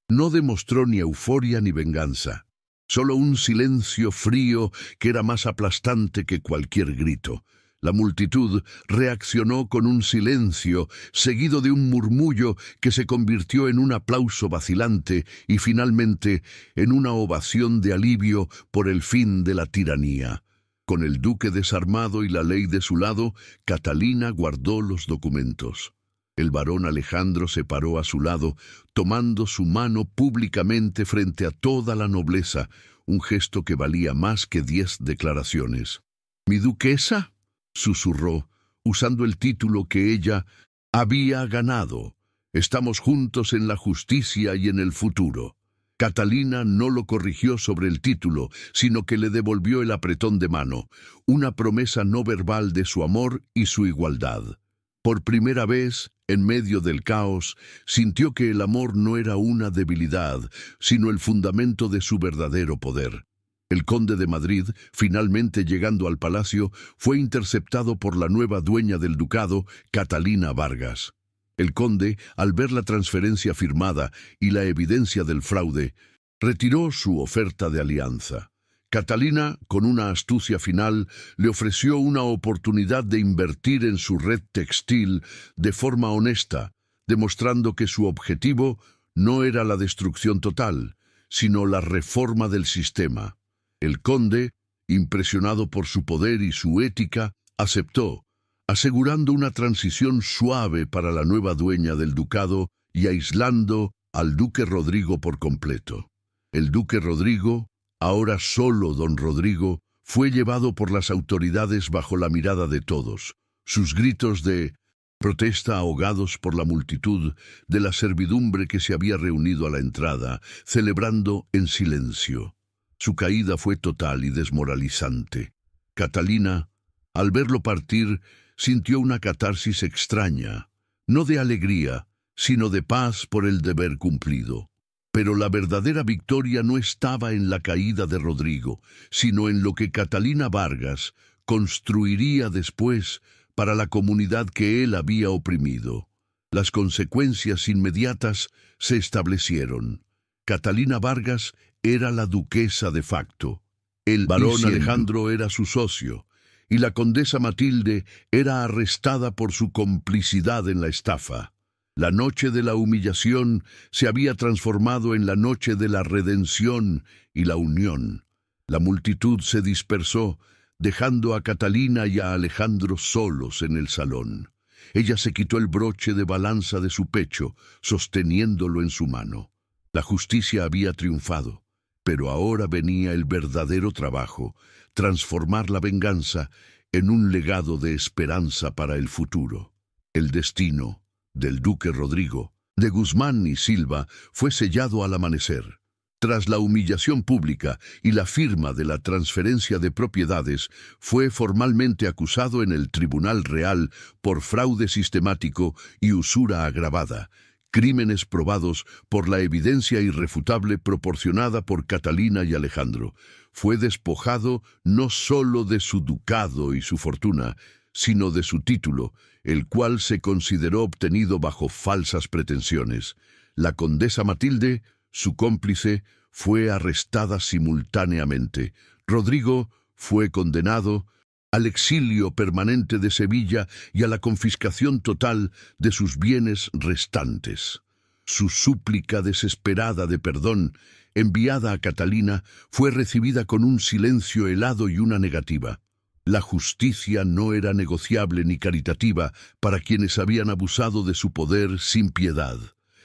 no demostró ni euforia ni venganza, solo un silencio frío que era más aplastante que cualquier grito. La multitud reaccionó con un silencio, seguido de un murmullo que se convirtió en un aplauso vacilante y finalmente en una ovación de alivio por el fin de la tiranía. Con el duque desarmado y la ley de su lado, Catalina guardó los documentos. El barón Alejandro se paró a su lado, tomando su mano públicamente frente a toda la nobleza, un gesto que valía más que 10 declaraciones. «¿Mi duquesa?», susurró, usando el título que ella había ganado. Estamos juntos en la justicia y en el futuro. Catalina no lo corrigió sobre el título, sino que le devolvió el apretón de mano, una promesa no verbal de su amor y su igualdad. Por primera vez, en medio del caos, sintió que el amor no era una debilidad, sino el fundamento de su verdadero poder. El conde de Madrid, finalmente llegando al palacio, fue interceptado por la nueva dueña del ducado, Catalina Vargas. El conde, al ver la transferencia firmada y la evidencia del fraude, retiró su oferta de alianza. Catalina, con una astucia final, le ofreció una oportunidad de invertir en su red textil de forma honesta, demostrando que su objetivo no era la destrucción total, sino la reforma del sistema. El conde, impresionado por su poder y su ética, aceptó, asegurando una transición suave para la nueva dueña del ducado y aislando al duque Rodrigo por completo. El duque Rodrigo, ahora solo don Rodrigo, fue llevado por las autoridades bajo la mirada de todos. Sus gritos de protesta ahogados por la multitud de la servidumbre que se había reunido a la entrada, celebrando en silencio. Su caída fue total y desmoralizante. Catalina, al verlo partir, sintió una catarsis extraña, no de alegría, sino de paz por el deber cumplido. Pero la verdadera victoria no estaba en la caída de Rodrigo, sino en lo que Catalina Vargas construiría después para la comunidad que él había oprimido. Las consecuencias inmediatas se establecieron. Catalina Vargas era la duquesa de facto. El barón Alejandro era su socio, y la condesa Matilde era arrestada por su complicidad en la estafa. La noche de la humillación se había transformado en la noche de la redención y la unión. La multitud se dispersó, dejando a Catalina y a Alejandro solos en el salón. Ella se quitó el broche de balanza de su pecho, sosteniéndolo en su mano. La justicia había triunfado, pero ahora venía el verdadero trabajo, transformar la venganza en un legado de esperanza para el futuro. El destino del duque Rodrigo, de Guzmán y Silva, fue sellado al amanecer. Tras la humillación pública y la firma de la transferencia de propiedades, fue formalmente acusado en el Tribunal Real por fraude sistemático y usura agravada, crímenes probados por la evidencia irrefutable proporcionada por Catalina y Alejandro. Fue despojado no solo de su ducado y su fortuna, sino de su título, el cual se consideró obtenido bajo falsas pretensiones. La condesa Matilde, su cómplice, fue arrestada simultáneamente. Rodrigo fue condenado al exilio permanente de Sevilla y a la confiscación total de sus bienes restantes. Su súplica desesperada de perdón, enviada a Catalina, fue recibida con un silencio helado y una negativa. La justicia no era negociable ni caritativa para quienes habían abusado de su poder sin piedad.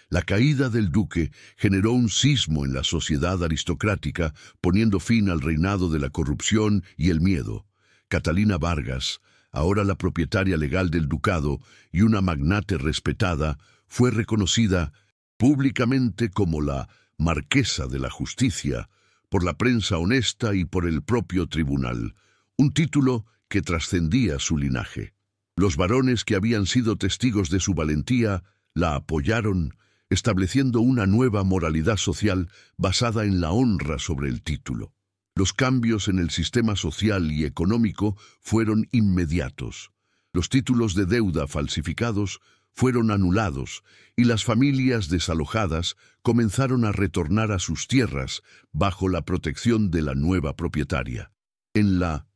La caída del duque generó un sismo en la sociedad aristocrática, poniendo fin al reinado de la corrupción y el miedo. Catalina Vargas, ahora la propietaria legal del ducado y una magnate respetada, fue reconocida públicamente como la Marquesa de la Justicia por la prensa honesta y por el propio tribunal, un título que trascendía su linaje. Los varones que habían sido testigos de su valentía la apoyaron, estableciendo una nueva moralidad social basada en la honra sobre el título. Los cambios en el sistema social y económico fueron inmediatos. Los títulos de deuda falsificados fueron anulados y las familias desalojadas comenzaron a retornar a sus tierras bajo la protección de la nueva propietaria. En la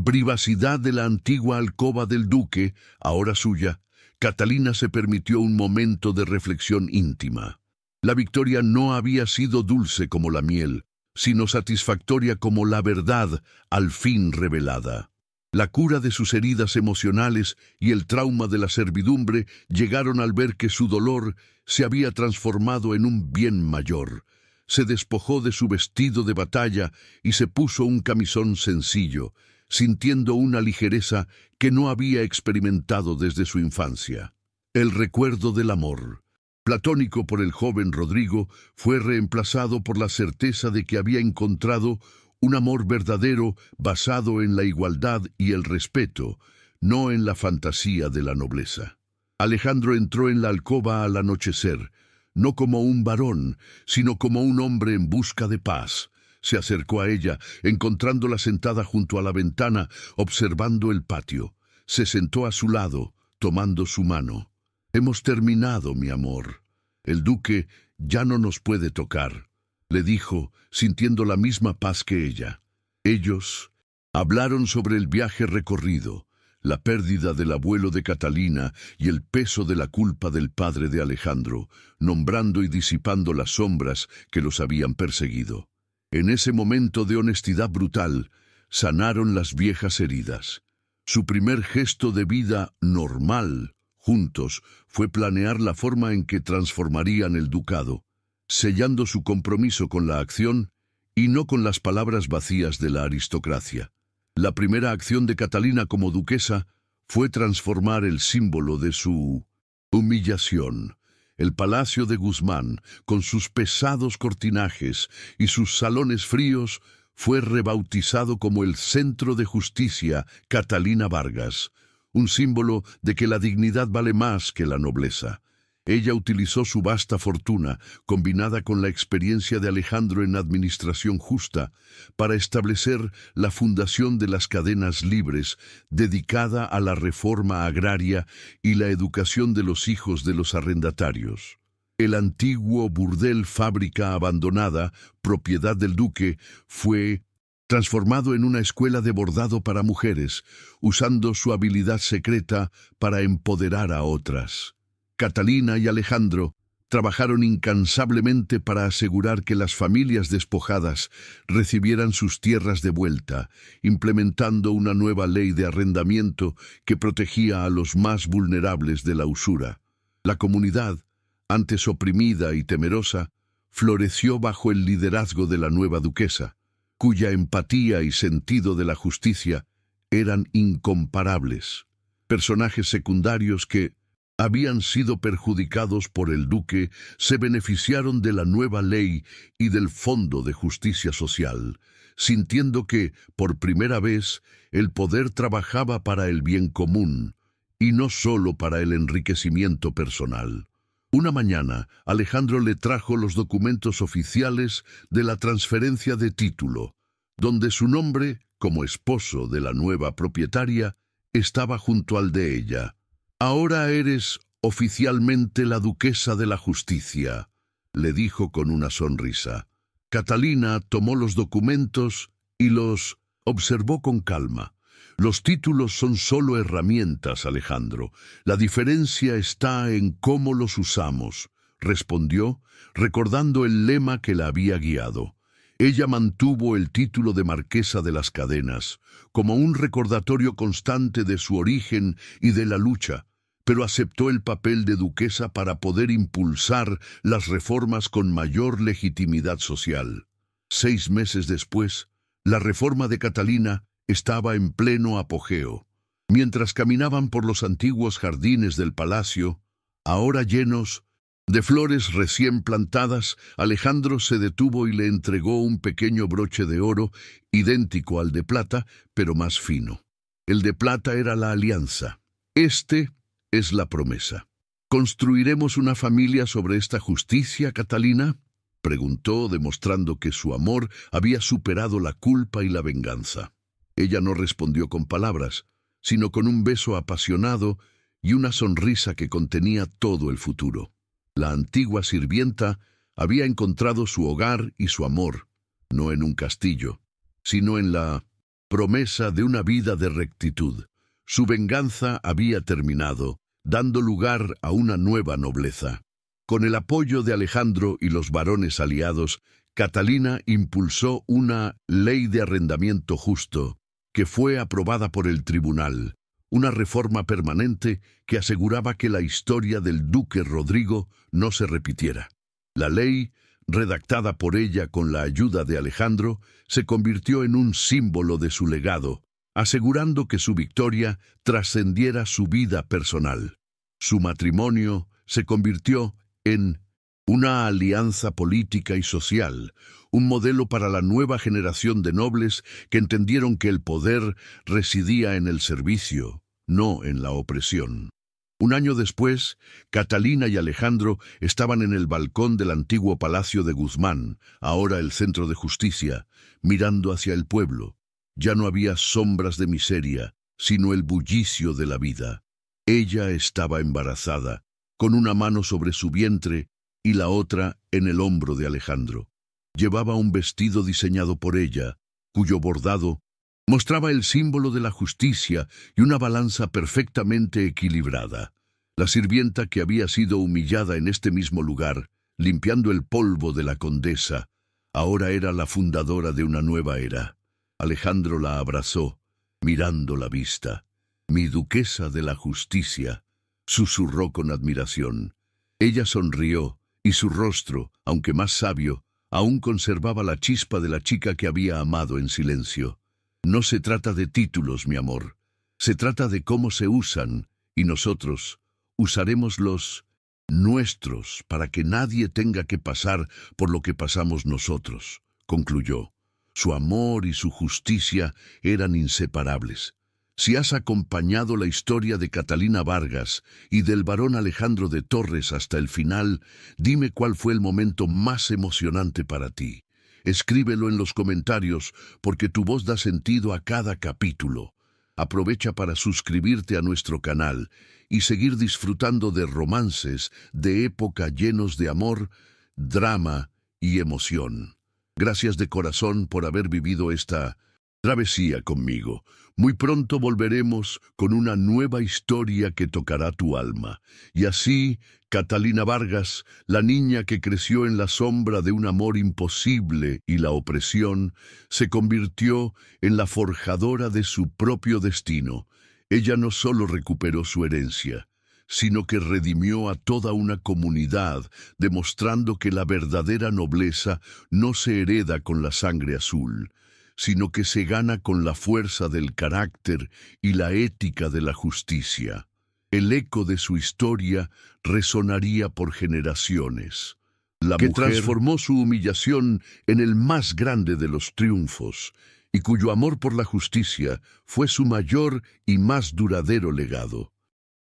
privacidad de la antigua alcoba del duque, ahora suya, Catalina se permitió un momento de reflexión íntima. La victoria no había sido dulce como la miel, sino satisfactoria como la verdad al fin revelada. La cura de sus heridas emocionales y el trauma de la servidumbre llegaron al ver que su dolor se había transformado en un bien mayor. Se despojó de su vestido de batalla y se puso un camisón sencillo, sintiendo una ligereza que no había experimentado desde su infancia. El recuerdo del amor, platónico por el joven Rodrigo, fue reemplazado por la certeza de que había encontrado un amor verdadero basado en la igualdad y el respeto, no en la fantasía de la nobleza. Alejandro entró en la alcoba al anochecer, no como un varón, sino como un hombre en busca de paz. Se acercó a ella, encontrándola sentada junto a la ventana, observando el patio. Se sentó a su lado, tomando su mano. «Hemos terminado, mi amor. El duque ya no nos puede tocar», le dijo, sintiendo la misma paz que ella. Ellos hablaron sobre el viaje recorrido, la pérdida del abuelo de Catalina y el peso de la culpa del padre de Alejandro, nombrando y disipando las sombras que los habían perseguido. En ese momento de honestidad brutal, sanaron las viejas heridas. Su primer gesto de vida normal, juntos, fue planear la forma en que transformarían el ducado, sellando su compromiso con la acción y no con las palabras vacías de la aristocracia. La primera acción de Catalina como duquesa fue transformar el símbolo de su humillación. El Palacio de Guzmán, con sus pesados cortinajes y sus salones fríos, fue rebautizado como el Centro de Justicia Catalina Vargas, un símbolo de que la dignidad vale más que la nobleza. Ella utilizó su vasta fortuna, combinada con la experiencia de Alejandro en administración justa, para establecer la fundación de las Cadenas Libres, dedicada a la reforma agraria y la educación de los hijos de los arrendatarios. El antiguo burdel fábrica abandonada, propiedad del duque, fue transformado en una escuela de bordado para mujeres, usando su habilidad secreta para empoderar a otras. Catalina y Alejandro trabajaron incansablemente para asegurar que las familias despojadas recibieran sus tierras de vuelta, implementando una nueva ley de arrendamiento que protegía a los más vulnerables de la usura. La comunidad, antes oprimida y temerosa, floreció bajo el liderazgo de la nueva duquesa, cuya empatía y sentido de la justicia eran incomparables. Personajes secundarios que habían sido perjudicados por el duque se beneficiaron de la nueva ley y del Fondo de Justicia Social, sintiendo que, por primera vez, el poder trabajaba para el bien común y no solo para el enriquecimiento personal. Una mañana, Alejandro le trajo los documentos oficiales de la transferencia de título, donde su nombre, como esposo de la nueva propietaria, estaba junto al de ella. «Ahora eres oficialmente la duquesa de la justicia», le dijo con una sonrisa. Catalina tomó los documentos y los observó con calma. «Los títulos son solo herramientas, Alejandro. La diferencia está en cómo los usamos», respondió, recordando el lema que la había guiado. Ella mantuvo el título de Marquesa de las Cadenas, como un recordatorio constante de su origen y de la lucha, pero aceptó el papel de duquesa para poder impulsar las reformas con mayor legitimidad social. 6 meses después, la reforma de Catalina estaba en pleno apogeo. Mientras caminaban por los antiguos jardines del palacio, ahora llenos de flores recién plantadas, Alejandro se detuvo y le entregó un pequeño broche de oro, idéntico al de plata, pero más fino. El de plata era la alianza. «Este es la promesa. ¿Construiremos una familia sobre esta justicia, Catalina?», preguntó, demostrando que su amor había superado la culpa y la venganza. Ella no respondió con palabras, sino con un beso apasionado y una sonrisa que contenía todo el futuro. La antigua sirvienta había encontrado su hogar y su amor, no en un castillo, sino en la promesa de una vida de rectitud. Su venganza había terminado, dando lugar a una nueva nobleza. Con el apoyo de Alejandro y los varones aliados, Catalina impulsó una ley de arrendamiento justo, que fue aprobada por el tribunal, una reforma permanente que aseguraba que la historia del duque Rodrigo no se repitiera. La ley, redactada por ella con la ayuda de Alejandro, se convirtió en un símbolo de su legado, asegurando que su victoria trascendiera su vida personal. Su matrimonio se convirtió en una alianza política y social, un modelo para la nueva generación de nobles que entendieron que el poder residía en el servicio, no en la opresión. Un año después, Catalina y Alejandro estaban en el balcón del antiguo Palacio de Guzmán, ahora el Centro de Justicia, mirando hacia el pueblo. Ya no había sombras de miseria, sino el bullicio de la vida. Ella estaba embarazada, con una mano sobre su vientre y la otra en el hombro de Alejandro. Llevaba un vestido diseñado por ella, cuyo bordado mostraba el símbolo de la justicia y una balanza perfectamente equilibrada. La sirvienta que había sido humillada en este mismo lugar, limpiando el polvo de la condesa, ahora era la fundadora de una nueva era. Alejandro la abrazó, mirando la vista. «Mi duquesa de la justicia», susurró con admiración. Ella sonrió, y su rostro, aunque más sabio, aún conservaba la chispa de la chica que había amado en silencio. «No se trata de títulos, mi amor. Se trata de cómo se usan, y nosotros usaremos los nuestros para que nadie tenga que pasar por lo que pasamos nosotros», concluyó. Su amor y su justicia eran inseparables. Si has acompañado la historia de Catalina Vargas y del barón Alejandro de Torres hasta el final, dime cuál fue el momento más emocionante para ti. Escríbelo en los comentarios porque tu voz da sentido a cada capítulo. Aprovecha para suscribirte a nuestro canal y seguir disfrutando de romances de época llenos de amor, drama y emoción. Gracias de corazón por haber vivido esta travesía conmigo. Muy pronto volveremos con una nueva historia que tocará tu alma. Y así, Catalina Vargas, la niña que creció en la sombra de un amor imposible y la opresión, se convirtió en la forjadora de su propio destino. Ella no solo recuperó su herencia, sino que redimió a toda una comunidad, demostrando que la verdadera nobleza no se hereda con la sangre azul, sino que se gana con la fuerza del carácter y la ética de la justicia. El eco de su historia resonaría por generaciones. La mujer que transformó su humillación en el más grande de los triunfos, y cuyo amor por la justicia fue su mayor y más duradero legado.